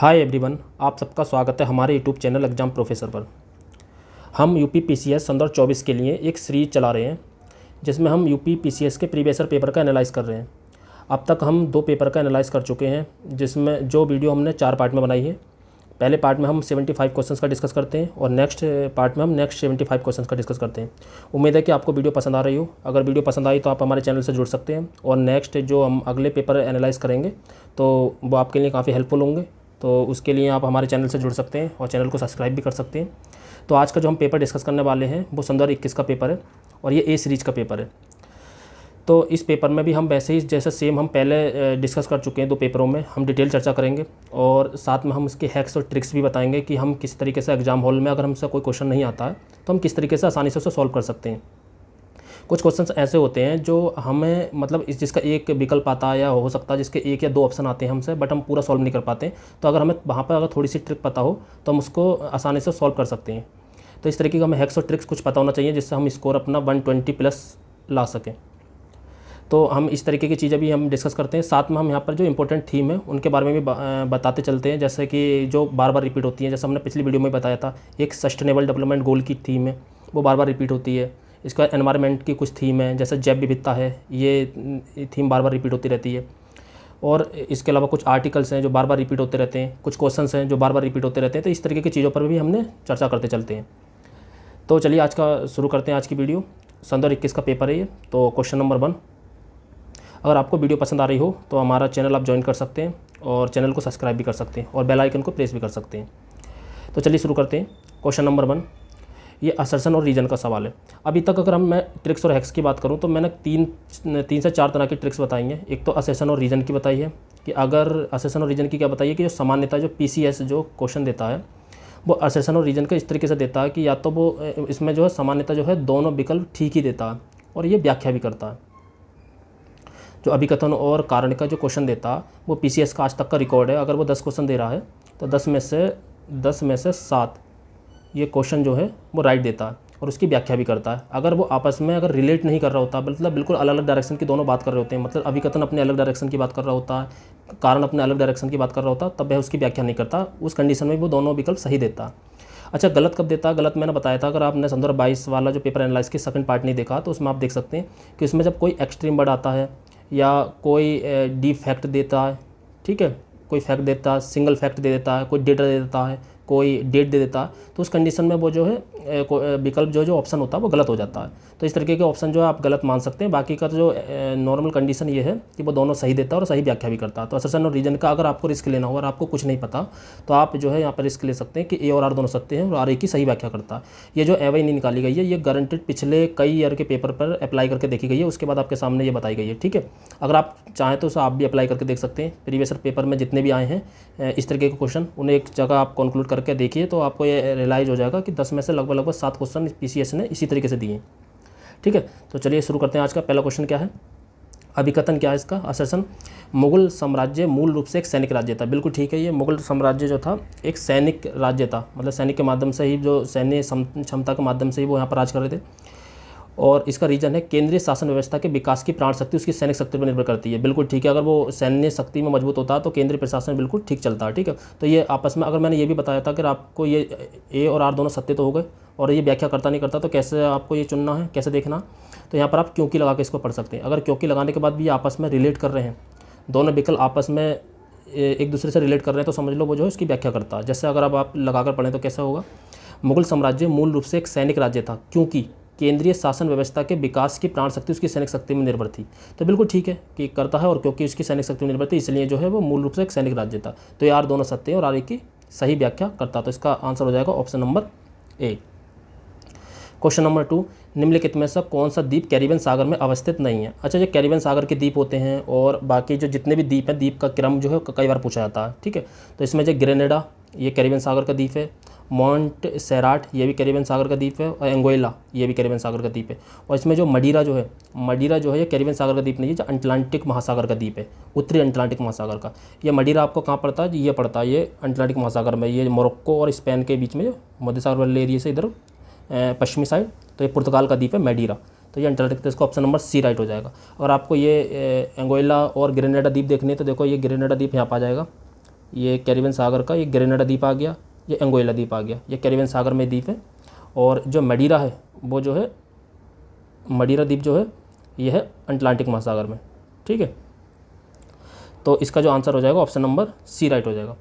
Hi everyone, आप सबका स्वागत है हमारे यूट्यूब चैनल एग्जाम प्रोफेसर पर। हम यूपी पीसीएस सन 2024 के लिए एक सीरीज चला रहे हैं जिसमें हम यूपी पीसीएस के प्रीवियस ईयर पेपर का एनालाइज़ कर रहे हैं। अब तक हम 2 पेपर का एनालाइज़ कर चुके हैं, जिसमें जो वीडियो हमने 4 पार्ट में बनाई है। पहले पार्ट में हम 75 क्वेश्चंस का डिस्कस करते हैं और नेक्स्ट पार्ट में हम नेक्स्ट 75 क्वेश्चंस का डिस्कस करते हैं। उम्मीद है कि आपको वीडियो पसंद आ रही हो। अगर वीडियो पसंद आई तो आप हमारे चैनल से जुड़ सकते हैं और नेक्स्ट जो हम अगले पेपर एनालाइज़ करेंगे तो वो आपके लिए काफ़ी हेल्पफुल होंगे। तो उसके लिए आप हमारे चैनल से जुड़ सकते हैं और चैनल को सब्सक्राइब भी कर सकते हैं। तो आज का जो हम पेपर डिस्कस करने वाले हैं वो सन 2021 का पेपर है और ये ए सीरीज़ का पेपर है। तो इस पेपर में भी हम वैसे ही जैसे सेम हम पहले डिस्कस कर चुके हैं 2 पेपरों में, हम डिटेल चर्चा करेंगे और साथ में हम इसके हैक्स और ट्रिक्स भी बताएंगे कि हम किस तरीके से एग्जाम हॉल में अगर हमसे कोई क्वेश्चन नहीं आता है तो हम किस तरीके से आसानी से उसे सॉल्व कर सकते हैं। कुछ क्वेश्चंस ऐसे होते हैं जो हमें मतलब इस जिसका एक विकल्प आता है या हो सकता है जिसके 1 या 2 ऑप्शन आते हैं हमसे, बट हम पूरा सॉल्व नहीं कर पाते। तो अगर हमें वहाँ पर अगर थोड़ी सी ट्रिक पता हो तो हम उसको आसानी से सॉल्व कर सकते हैं। तो इस तरीके का हमें हैक्स और ट्रिक्स कुछ पता होना चाहिए जिससे हम स्कोर अपना 120 प्लस ला सकें। तो हम इस तरीके की चीज़ें भी हम डिस्कस करते हैं। साथ में हम यहाँ पर जो इंपॉर्टेंट थीम है उनके बारे में भी बताते चलते हैं, जैसे कि जो बार बार रिपीट होती है। जैसे हमने पिछली वीडियो में बताया था, एक सस्टेनेबल डेवलपमेंट गोल की थीम है, वो बार बार रिपीट होती है। इसका एनवायरनमेंट की कुछ थीम है, जैसे जैव विविधता है, ये थीम बार बार रिपीट होती रहती है। और इसके अलावा कुछ आर्टिकल्स हैं जो बार बार रिपीट होते रहते हैं, कुछ क्वेश्चंस हैं जो बार बार रिपीट होते रहते हैं। तो इस तरीके की चीज़ों पर भी हमने चर्चा करते चलते हैं। तो चलिए आज का शुरू करते हैं। आज की वीडियो सन 2021 का पेपर है ये। तो क्वेश्चन नंबर 1, अगर आपको वीडियो पसंद आ रही हो तो हमारा चैनल आप ज्वाइन कर सकते हैं और चैनल को सब्सक्राइब भी कर सकते हैं और बेल आइकन को प्रेस भी कर सकते हैं। तो चलिए शुरू करते हैं। क्वेश्चन नंबर 1, ये असर्शन और रीजन का सवाल है। अभी तक अगर मैं ट्रिक्स और हैक्स की बात करूं तो मैंने तीन से चार तरह की ट्रिक्स बताई हैं। एक तो असर्शन और रीजन की बताई है कि अगर असर्शन और रीजन की क्या बताई है कि जो सामान्यता जो पीसीएस जो क्वेश्चन देता है वो असर्शन और रीजन का इस तरीके से देता है कि या तो वो इसमें जो है सामान्यता जो है दोनों विकल्प ठीक ही देता है और ये व्याख्या भी करता है। जो अभिकथन और कारण का जो क्वेश्चन देता है वो पीसीएस का आज तक का रिकॉर्ड है। अगर वो 10 क्वेश्चन दे रहा है तो 10 में से 7 ये क्वेश्चन जो है वो राइट देता है और उसकी व्याख्या भी करता है। अगर वो आपस में अगर रिलेट नहीं कर रहा होता, मतलब बिल्कुल अलग अलग डायरेक्शन की दोनों बात कर रहे होते हैं, मतलब अभिकथन अपने अलग डायरेक्शन की बात कर रहा होता है, कारण अपने अलग डायरेक्शन की बात कर रहा होता, तब वह उसकी व्याख्या नहीं करता। उस कंडीशन में वो दोनों विकल्प सही देता है। अच्छा, गलत कब देता है? गलत मैंने बताया था, अगर आपने सन 2022 वाला जो पेपर एनालाइज की सेकंड पार्ट नहीं देखा तो उसमें आप देख सकते हैं कि उसमें जब कोई एक्सट्रीम वर्ड आता है या कोई डीप फैक्ट देता है, ठीक है, कोई फैक्ट देता है, सिंगल फैक्ट दे देता है, कोई डेटा दे देता है, कोई डेट दे देता है, तो उस कंडीशन में वो जो है विकल्प जो ऑप्शन होता है वो गलत हो जाता है। तो इस तरीके के ऑप्शन जो है आप गलत मान सकते हैं। बाकी का जो नॉर्मल कंडीशन ये है कि वो दोनों सही देता है और सही व्याख्या भी करता है। तो असर्शन और रीजन का अगर आपको रिस्क लेना हो और आपको कुछ नहीं पता तो आप जो है यहाँ पर रिस्क ले सकते हैं कि ए और आर दोनों सत्य हैं और आर ए की सही व्याख्या करता है। ये जो एवई नहीं निकाली गई है, ये गारंटेड पिछले कई ईयर के पेपर पर अप्लाई करके देखी गई है, उसके बाद आपके सामने ये बताई गई है। ठीक है, अगर आप चाहें तो उसे आप भी अप्लाई करके देख सकते हैं। प्रीवियस पेपर में जितने भी आए हैं इस तरीके के क्वेश्चन, उन्हें एक जगह आप कंक्लूड करके देखिए तो आपको ये रियलाइज़ हो जाएगा कि 10 में से लगभग 7 क्वेश्चन पीसीएस ने इसी तरीके से दिए। ठीक है, तो चलिए शुरू करते हैं। आज का पहला क्वेश्चन क्या है? अभिकथन क्या है इसका? असर्शन, मुगल साम्राज्य मूल रूप से एक सैनिक राज्य था। बिल्कुल ठीक है, ये मुगल साम्राज्य जो था एक सैनिक राज्य था, मतलब सैनिक के माध्यम से ही, जो सैन्य क्षमता के माध्यम से ही वो यहाँ पर राज कर रहे थे। और इसका रीजन है केंद्रीय शासन व्यवस्था के विकास की प्राण शक्ति उसकी सैनिक शक्ति पर निर्भर करती है। बिल्कुल ठीक है, अगर वो सैन्य शक्ति में मजबूत होता है तो केंद्रीय प्रशासन बिल्कुल ठीक चलता है। ठीक है, तो ये आपस में, अगर मैंने ये भी बताया था कि आपको ये ए और आर दोनों सत्य तो हो गए और ये व्याख्या करता नहीं करता, तो कैसे आपको ये चुनना है, कैसे देखना? तो यहाँ पर आप क्योंकि लगा के इसको पढ़ सकते हैं। अगर क्योंकि लगाने के बाद भी आपस में रिलेट कर रहे हैं, दोनों विकल्प आपस में एक दूसरे से रिलेट कर रहे हैं, तो समझ लो वो जो है उसकी व्याख्या करता है। जैसे अगर आप लगाकर पढ़ें तो कैसा होगा? मुगल साम्राज्य मूल रूप से एक सैनिक राज्य था क्योंकि केंद्रीय शासन व्यवस्था के विकास की प्राण शक्ति उसकी सैनिक शक्ति में निर्भर थी। तो बिल्कुल ठीक है कि करता है, और क्योंकि उसकी सैनिक शक्ति में निर्भर थी इसलिए जो है वो मूल रूप से एक सैनिक राज्य था। तो यार दोनों सत्य हैं और आर की सही व्याख्या करता। तो इसका आंसर हो जाएगा option number A. Question number 2, निम्नलिखित में से कौन सा द्वीप कैरिबियन सागर में अवस्थित नहीं है? अच्छा, जो कैरिबियन सागर के द्वीप होते हैं और बाकी जो जितने भी द्वीप हैं, द्वीप का क्रम जो है कई बार पूछा जाता है। ठीक है, तो इसमें जो ग्रेनेडा, ये कैरिबियन सागर का द्वीप है, मॉन्ट सेराट, ये भी कैरिबियन सागर का द्वीप है, और एंगोइला, ये भी कैरिबियन सागर का द्वीप है। और इसमें जो मडीरा जो है ये कैरिबियन सागर का द्वीप नहीं है, जो अटलांटिक महासागर का द्वीप है, उत्तरी अटलांटिक महासागर का। ये मडीरा आपको कहाँ पड़ता है? ये पड़ता है ये अटलांटिक महासागर में, ये मोरक्को और स्पेन के बीच में, जो मध्य सागर वाले एरिया से इधर पश्चिमी साइड, तो ये पुर्तगाल का द्वीप है मडीरा। तो ये अटलांटिक, तो इसका ऑप्शन नंबर सी राइट हो जाएगा। और आपको ये एंगोइला और ग्रेनेडा द्वीप देखने तो देखो, ये ग्रेनेडा द्वीप यहाँ पर आ जाएगा, ये कैरिबियन सागर का ये ग्रेनेडा द्वीप आ गया, ये एंगोइला द्वीप आ गया, ये कैरिबियन सागर में द्वीप है। और जो मडीरा है वो जो है मडीरा द्वीप जो है ये है अटलांटिक महासागर में, ठीक है। तो इसका जो आंसर हो जाएगा ऑप्शन नंबर सी राइट हो जाएगा।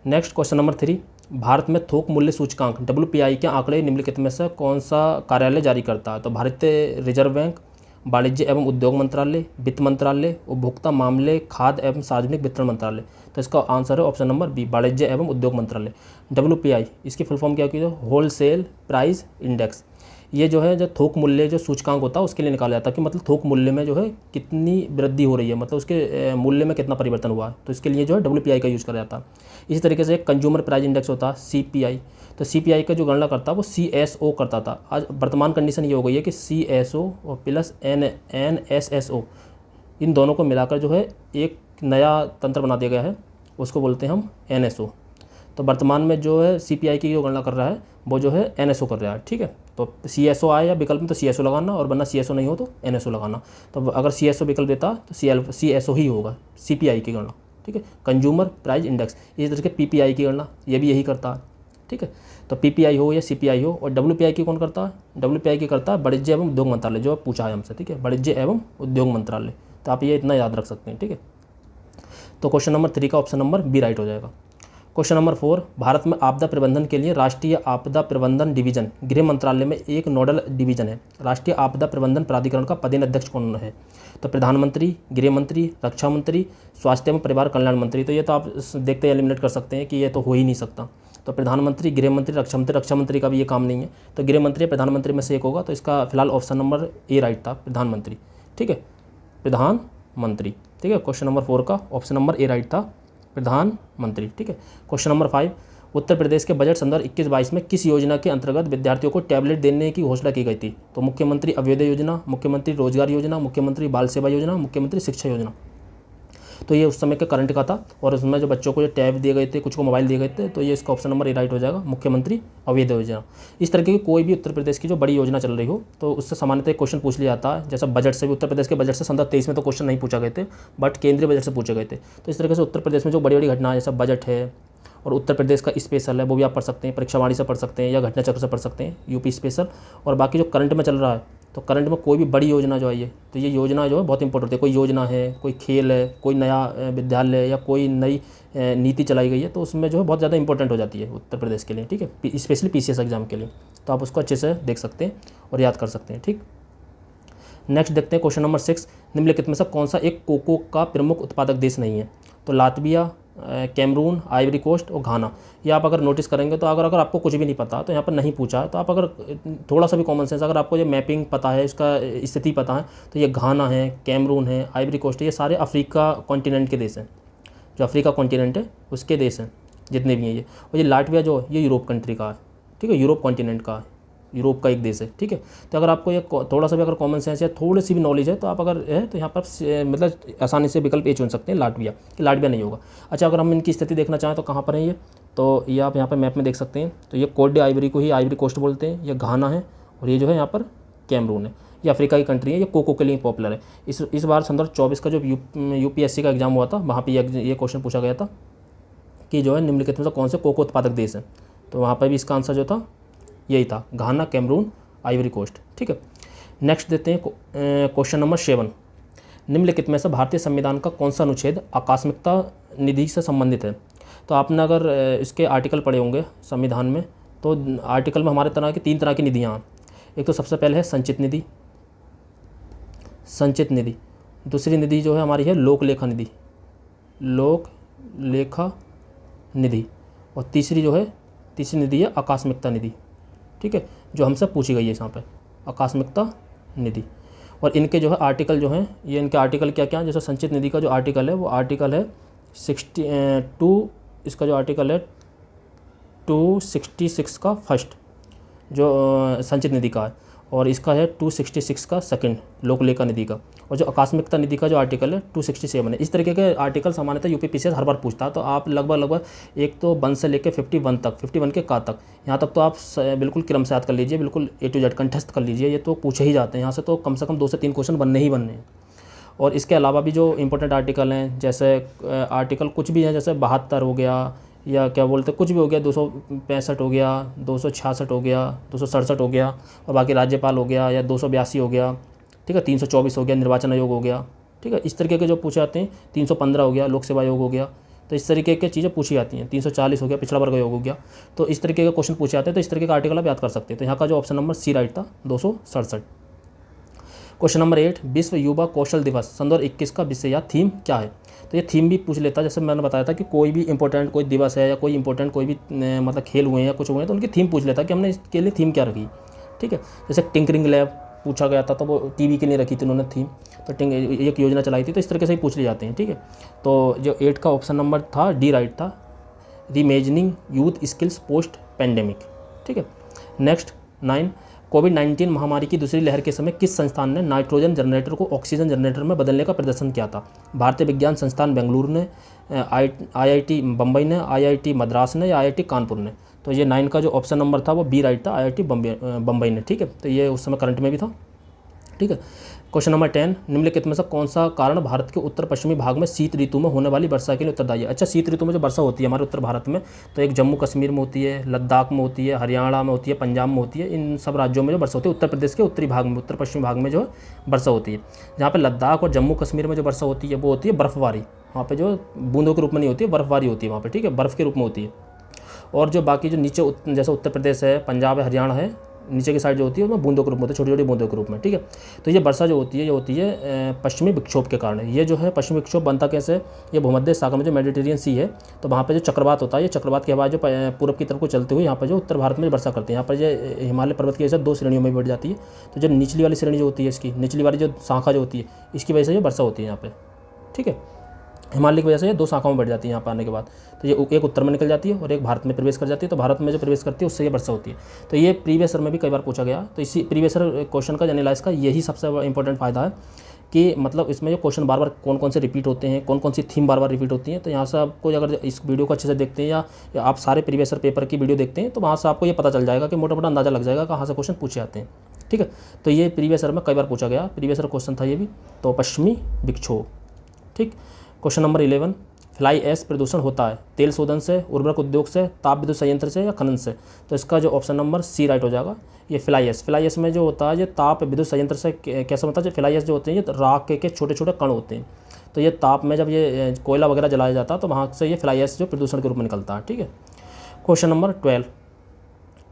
नेक्स्ट क्वेश्चन नंबर 3, भारत में थोक मूल्य सूचकांक WPI के आंकड़े निम्नलिखित में से कौन सा कार्यालय जारी करता है? तो भारतीय रिजर्व बैंक, वाणिज्य एवं उद्योग मंत्रालय, वित्त मंत्रालय, उपभोक्ता मामले, खाद्य एवं सार्वजनिक वितरण मंत्रालय। तो इसका आंसर है ऑप्शन नंबर बी, वाणिज्य एवं उद्योग मंत्रालय। WPI इसकी फुल फॉर्म क्या होती है? Wholesale price index. ये जो है जो थोक मूल्य जो सूचकांक होता है उसके लिए निकाला जाता है कि मतलब थोक मूल्य में जो है कितनी वृद्धि हो रही है, मतलब उसके मूल्य में कितना परिवर्तन हुआ है, तो इसके लिए जो है WPI का यूज़ करा जाता है। इसी तरीके से एक कंज्यूमर प्राइस इंडेक्स होता है CPI, तो CPI का जो गणना करता है वो CSO करता था। आज वर्तमान कंडीशन ये हो गई है कि CSO और प्लस NSSO इन दोनों को मिलाकर जो है एक नया तंत्र बना दिया गया है, उसको बोलते हैं हम NSO। तो वर्तमान में जो है CPI की जो गणना कर रहा है वो जो है NSO कर रहा है, ठीक है। तो CSO आए या विकल्प में तो CSO लगाना, और वरना CSO नहीं हो तो NSO लगाना। तो अगर CSO विकल्प देता तो CSO ही होगा CPI की गणना, ठीक है, कंज्यूमर प्राइस इंडेक्स। इसी तरह के PPI की गणना ये भी यही करता है, ठीक है। तो PPI हो या CPI हो। और WPI की कौन करता है? WPI की करता है वाणिज्य एवं उद्योग मंत्रालय, जो पूछा है हमसे, ठीक है, वाणिज्य एवं उद्योग मंत्रालय। तो आप ये इतना याद रख सकते हैं, ठीक है। तो क्वेश्चन नंबर 3 का ऑप्शन नंबर बी राइट हो जाएगा। क्वेश्चन नंबर 4, भारत में आपदा प्रबंधन के लिए राष्ट्रीय आपदा प्रबंधन डिवीजन गृह मंत्रालय में एक नोडल डिवीजन है। राष्ट्रीय आपदा प्रबंधन प्राधिकरण का पदेन अध्यक्ष कौन है? तो प्रधानमंत्री, गृह मंत्री, रक्षा मंत्री, स्वास्थ्य एवं परिवार कल्याण मंत्री। तो ये तो आप देखते एलिमिनेट कर सकते हैं कि ये तो हो ही नहीं सकता। तो प्रधानमंत्री, गृह मंत्री, रक्षा मंत्री का भी ये काम नहीं है, तो गृह मंत्री प्रधानमंत्री में से एक होगा। तो इसका फिलहाल ऑप्शन नंबर ए राइट था, प्रधानमंत्री, ठीक है, प्रधानमंत्री, ठीक है। क्वेश्चन नंबर 4 का ऑप्शन नंबर ए राइट था, प्रधानमंत्री, ठीक है। क्वेश्चन नंबर 5, उत्तर प्रदेश के बजट संदर्भ 21-22 में किस योजना के अंतर्गत विद्यार्थियों को टैबलेट देने की घोषणा की गई थी? तो मुख्यमंत्री अभ्युदय योजना, मुख्यमंत्री रोजगार योजना, मुख्यमंत्री बाल सेवा योजना, मुख्यमंत्री शिक्षा योजना। तो ये उस समय के करंट का था, और उसमें जो बच्चों को जो टैब दिए गए थे, कुछ को मोबाइल दिए गए थे, तो ये इसका ऑप्शन नंबर ए राइट हो जाएगा, मुख्यमंत्री अभ्युदय योजना। इस तरीके की कोई भी उत्तर प्रदेश की जो बड़ी योजना चल रही हो तो उससे सामान्यतः क्वेश्चन पूछ लिया जाता है। जैसा बजट से भी, उत्तर प्रदेश के बजट से संदर्भ 23 में तो क्वेश्चन नहीं पूछा गए थे, बट केंद्रीय बजट से पूछे गए थे। तो इस तरीके से उत्तर प्रदेश में जो बड़ी बड़ी घटनाएं, जैसा बजट है और उत्तर प्रदेश का स्पेशल है वो भी आप पढ़ सकते हैं, परीक्षावाणी से पढ़ सकते हैं या घटना चक्र से पढ़ सकते हैं, यूपी स्पेशल। और बाकी जो करंट में चल रहा है, तो करंट में कोई भी बड़ी योजना जो आई है, तो ये योजना जो है बहुत इंपॉर्टेंट है। कोई योजना है, कोई खेल है, कोई नया विद्यालय या कोई नई नीति चलाई गई है, तो उसमें जो है बहुत ज़्यादा इंपॉर्टेंट हो जाती है उत्तर प्रदेश के लिए, ठीक है, स्पेशली PCS एग्जाम के लिए। तो आप उसको अच्छे से देख सकते हैं और याद कर सकते हैं, ठीक। नेक्स्ट देखते हैं क्वेश्चन नंबर 6, निम्नलिखित में से कौन सा एक कोको का प्रमुख उत्पादक देश नहीं है? तो लातविया, कैमरून, आइवरी कोस्ट और घाना। ये आप अगर नोटिस करेंगे तो अगर आपको कुछ भी नहीं पता तो यहाँ पर नहीं पूछा है, तो आप अगर थोड़ा सा भी कॉमन सेंस, अगर आपको ये मैपिंग पता है, इसका स्थिति पता है, तो ये घाना है, कैमरून है, आइवरी कोस्ट है, ये सारे अफ्रीका कॉन्टिनेंट के देश हैं, जो अफ्रीका कॉन्टिनेंट है उसके देश हैं जितने भी हैं ये। और ये लातविया जो ये यूरोप कंट्री का है, ठीक है, यूरोप कॉन्टिनेंट का है, यूरोप का एक देश है, ठीक है। तो अगर आपको ये थोड़ा सा भी अगर कॉमन सेंस या थोड़ी सी भी नॉलेज है तो आप अगर है तो यहाँ पर मतलब आसानी से विकल्प ए चुन सकते हैं, लातविया, कि लातविया नहीं होगा। अच्छा, अगर हम इनकी स्थिति देखना चाहें तो कहाँ पर है ये? तो ये आप यहाँ पर मैप में देख सकते हैं। तो ये कोट डी आइवरी को ही आइवरी कोस्ट बोलते हैं, ये घाना है, और ये जो है यहाँ पर कैमरून है। ये अफ्रीका की कंट्री है, ये कोको के लिए पॉपुलर है। इस बार संदर्भ 24 का जो UPSC का एग्जाम हुआ था, वहाँ पर ये क्वेश्चन पूछा गया था कि जो है निम्नलिखित में से कौन से कोको उत्पादक देश हैं? तो वहाँ पर भी इसका आंसर जो था यही था, घाना, कैमरून, आइवरी कोस्ट, ठीक है। नेक्स्ट देते हैं क्वेश्चन नंबर 7, निम्नलिखित में से भारतीय संविधान का कौन सा अनुच्छेद आकस्मिकता निधि से संबंधित है? तो आपने अगर इसके आर्टिकल पढ़े होंगे संविधान में, तो आर्टिकल में हमारे तरह की 3 तरह की निधियाँ हैं। एक तो सबसे पहले है संचित निधि, संचित निधि। दूसरी निधि जो है हमारी है लोक लेखा निधि, लोक लेखा निधि। और तीसरी निधि है आकस्मिकता निधि, ठीक है, जो हमसे पूछी गई है यहाँ पे, आकस्मिकता निधि। और इनके जो है आर्टिकल जो हैं, ये इनके आर्टिकल क्या क्या हैं? जैसे संचित निधि का जो आर्टिकल है वो आर्टिकल है 62, इसका जो आर्टिकल है 266 का फर्स्ट जो संचित निधि का है, और इसका है 266 का सेकंड लोकलेखा निधि का। और जो आकस्मिकता निधि का जो आर्टिकल है 267 है। इस तरीके के आर्टिकल सामान्यतः UPPCS हर बार पूछता है। तो आप लगभग एक तो 1 से लेकर 51 तक, 51 के का तक, यहाँ तक तो आप बिल्कुल क्रम से याद कर लीजिए, बिल्कुल A to Z कंठस्थ कर लीजिए, ये तो पूछे ही जाते हैं। यहाँ से तो कम 2 से 3 क्वेश्चन बनने ही बनने हैं। और इसके अलावा भी जो इम्पोर्टेंट आर्टिकल हैं, जैसे आर्टिकल कुछ भी हैं, जैसे 72 हो गया या क्या बोलते कुछ भी हो गया, 265 हो गया, 266 हो गया, 267 हो गया, और बाकी राज्यपाल हो गया, या 282 हो गया, ठीक है, 324 हो गया, निर्वाचन आयोग हो गया, ठीक है, इस तरीके के जो पूछे जाते हैं। 315 हो गया, लोक सेवा आयोग हो गया। तो इस तरीके की चीज़ें पूछी जाती हैं। 340 हो गया, पिछड़ा वर्ग आयोग हो गया। तो इस तरीके के क्वेश्चन पूछे जाते हैं। तो इस तरीके का आर्टिकल आप याद कर सकते हैं। तो यहाँ का जो ऑप्शन नंबर सी राइट था, 267। क्वेश्चन नंबर 8, विश्व युवा कौशल दिवस सन 2021 का विषय या थीम क्या है? तो ये थीम भी पूछ लेता है। जैसे मैंने बताया था कि कोई भी इंपॉर्टेंट कोई दिवस है या कोई इंपॉर्टेंट कोई भी मतलब खेल हुए हैं या कुछ हुए हैं, तो उनकी थीम पूछ लेता है कि हमने इसके लिए थीम क्या रखी, ठीक है। जैसे टिंकरिंग लैब पूछा गया था, तो वो टीवी के लिए रखी थी उन्होंने थीम, तो एक योजना चलाई थी। तो इस तरीके से ही पूछ लिए जाते हैं, ठीक है। तो जो 8 का ऑप्शन नंबर था, डी राइट था, reimagining youth skills post pandemic, ठीक है। नेक्स्ट 9, कोविड-19 महामारी की दूसरी लहर के समय किस संस्थान ने नाइट्रोजन जनरेटर को ऑक्सीजन जनरेटर में बदलने का प्रदर्शन किया था? भारतीय विज्ञान संस्थान बेंगलुरु ने, IIT बम्बई ने, IIT मद्रास ने, या IIT कानपुर ने? तो ये 9 का जो ऑप्शन नंबर था वो बी राइट था, IIT बम्बई ने, ठीक है। तो ये उस समय करंट में भी था, ठीक है। क्वेश्चन नंबर 10, निम्नलिखित में से कौन सा कारण भारत के उत्तर पश्चिमी भाग में शीत ऋतु में होने वाली वर्षा के लिए उत्तरदायी है? अच्छा, शीत ऋतु में जो वर्षा होती है हमारे उत्तर भारत में, तो एक जम्मू कश्मीर में होती है, लद्दाख में होती है, हरियाणा में होती है, पंजाब में होती है। इन सब राज्यों में जो वर्षा होती है, उत्तर प्रदेश के उत्तरी भाग में, उत्तर पश्चिमी भाग में जो वर्षा होती है। जहाँ पर लद्दाख और जम्मू कश्मीर में जो वर्षा होती है वो होती है बर्फबारी। वहाँ पर जो बूंदों के रूप में नहीं होती है, बर्फबारी होती है वहाँ पर, ठीक है, बर्फ़ के रूप में होती है। और जो बाकी जो नीचे जैसे उत्तर प्रदेश है, पंजाब है, हरियाणा है, नीचे की साइड जो होती है उसमें बूंदों के रूप में होती है, छोटी छोटी बूंदों के रूप में, ठीक है। तो ये वर्षा जो होती है ये होती है पश्चिमी विक्षोभ के कारण। ये जो है पश्चिमी विक्षोभ बनता कैसे? ये भूमध्य सागर में जो मेडिटेरियन सी है, तो वहाँ पे जो चक्रवात होता है, ये चक्रवात के हवा जो पूरब की तरफ को चलते हुए यहाँ पर जो उत्तर भारत में वर्षा करते हैं, यहाँ पर ये हिमालय पर्वत की वजह से 2 श्रेणियों में बढ़ जाती है। तो जो निचली वाली श्रेणी जो होती है, इसकी निचली वाली जो शाखा जो होती है, इसकी वजह से ये वर्षा होती है यहाँ पर, ठीक है। हिमालय की वजह से ये 2 शाखाओं में बढ़ जाती है यहाँ पर आने के बाद। तो ये एक उत्तर में निकल जाती है और एक भारत में प्रवेश कर जाती है। तो भारत में जो प्रवेश करती है उससे ये वर्षा होती है। तो ये प्रीवियस ईयर में भी कई बार पूछा गया। तो इसी प्रीवियस ईयर क्वेश्चन का एनालाइज का यही सबसे इंपॉर्टेंट फायदा है कि मतलब इसमें जो क्वेश्चन बार बार कौन कौन से रिपीट होते हैं, कौन कौन सी थीम बार बार रिपीट होती हैं। तो यहाँ से आपको अगर इस वीडियो को अच्छे से देखते हैं या आप सारे प्रीवियस ईयर पेपर की वीडियो देखते हैं, तो वहाँ से आपको ये पता चल जाएगा कि मोटा मोटा अंदाजा लग जाएगा कहाँ से क्वेश्चन पूछे जाते हैं, ठीक है। तो ये प्रीवियस ईयर में कई बार पूछा गया, प्रीवियस ईयर क्वेश्चन था ये भी। तो पश्चिमी विक्षोभ, ठीक। क्वेश्चन नंबर 11, फ्लाई ऐश प्रदूषण होता है तेल शोधन से, उर्वरक उद्योग से, ताप विद्युत संयंत्र से, या खनन से? तो इसका जो ऑप्शन नंबर सी राइट हो जाएगा। ये फ्लाई ऐश में जो होता है ये ताप विद्युत संयंत्र से कैसे होता है? जो फ्लाई ऐश जो होते हैं ये राख के छोटे छोटे कण होते हैं। तो ये ताप में जब ये कोयला वगैरह जलाया जाता है तो वहाँ से ये फ्लाई ऐश जो प्रदूषण के रूप में निकलता है, ठीक है। क्वेश्चन नंबर 12,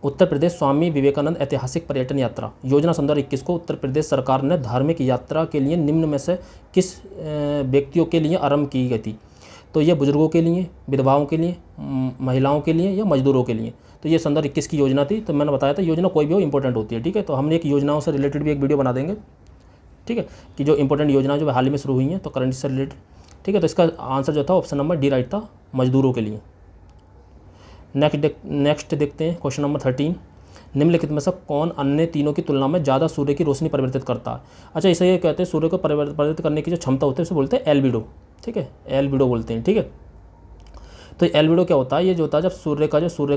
उत्तर प्रदेश स्वामी विवेकानंद ऐतिहासिक पर्यटन यात्रा योजना सन 2021 को उत्तर प्रदेश सरकार ने धार्मिक यात्रा के लिए निम्न में से किस व्यक्तियों के लिए आरंभ की गई थी? तो ये बुजुर्गों के लिए, विधवाओं के लिए, महिलाओं के लिए, या मजदूरों के लिए? तो ये सन 2021 की योजना थी। तो मैंने बताया था योजना कोई भी हो इंपॉर्टेंट होती है, ठीक है। तो हमने एक योजनाओं से रिलेटेड भी एक वीडियो बना देंगे, ठीक है, कि जो इंपॉर्टेंट योजना जो हाल ही में शुरू हुई हैं, तो करंट से रिलेटेड, ठीक है। तो इसका आंसर जो था ऑप्शन नंबर डी राइट था, मजदूरों के लिए। नेक्स्ट देखते हैं क्वेश्चन नंबर 13, निम्नलिखित में से कौन अन्य तीनों की तुलना में ज़्यादा सूर्य की रोशनी परिवर्तित करता है? अच्छा, इसे ये कहते हैं सूर्य को परिवर्तित करने की जो क्षमता होती है उसे बोलते हैं एल्बिडो, ठीक है, एल्बिडो बोलते हैं, ठीक है। तो एल्बिडो क्या होता है? ये जो होता है जब सूर्य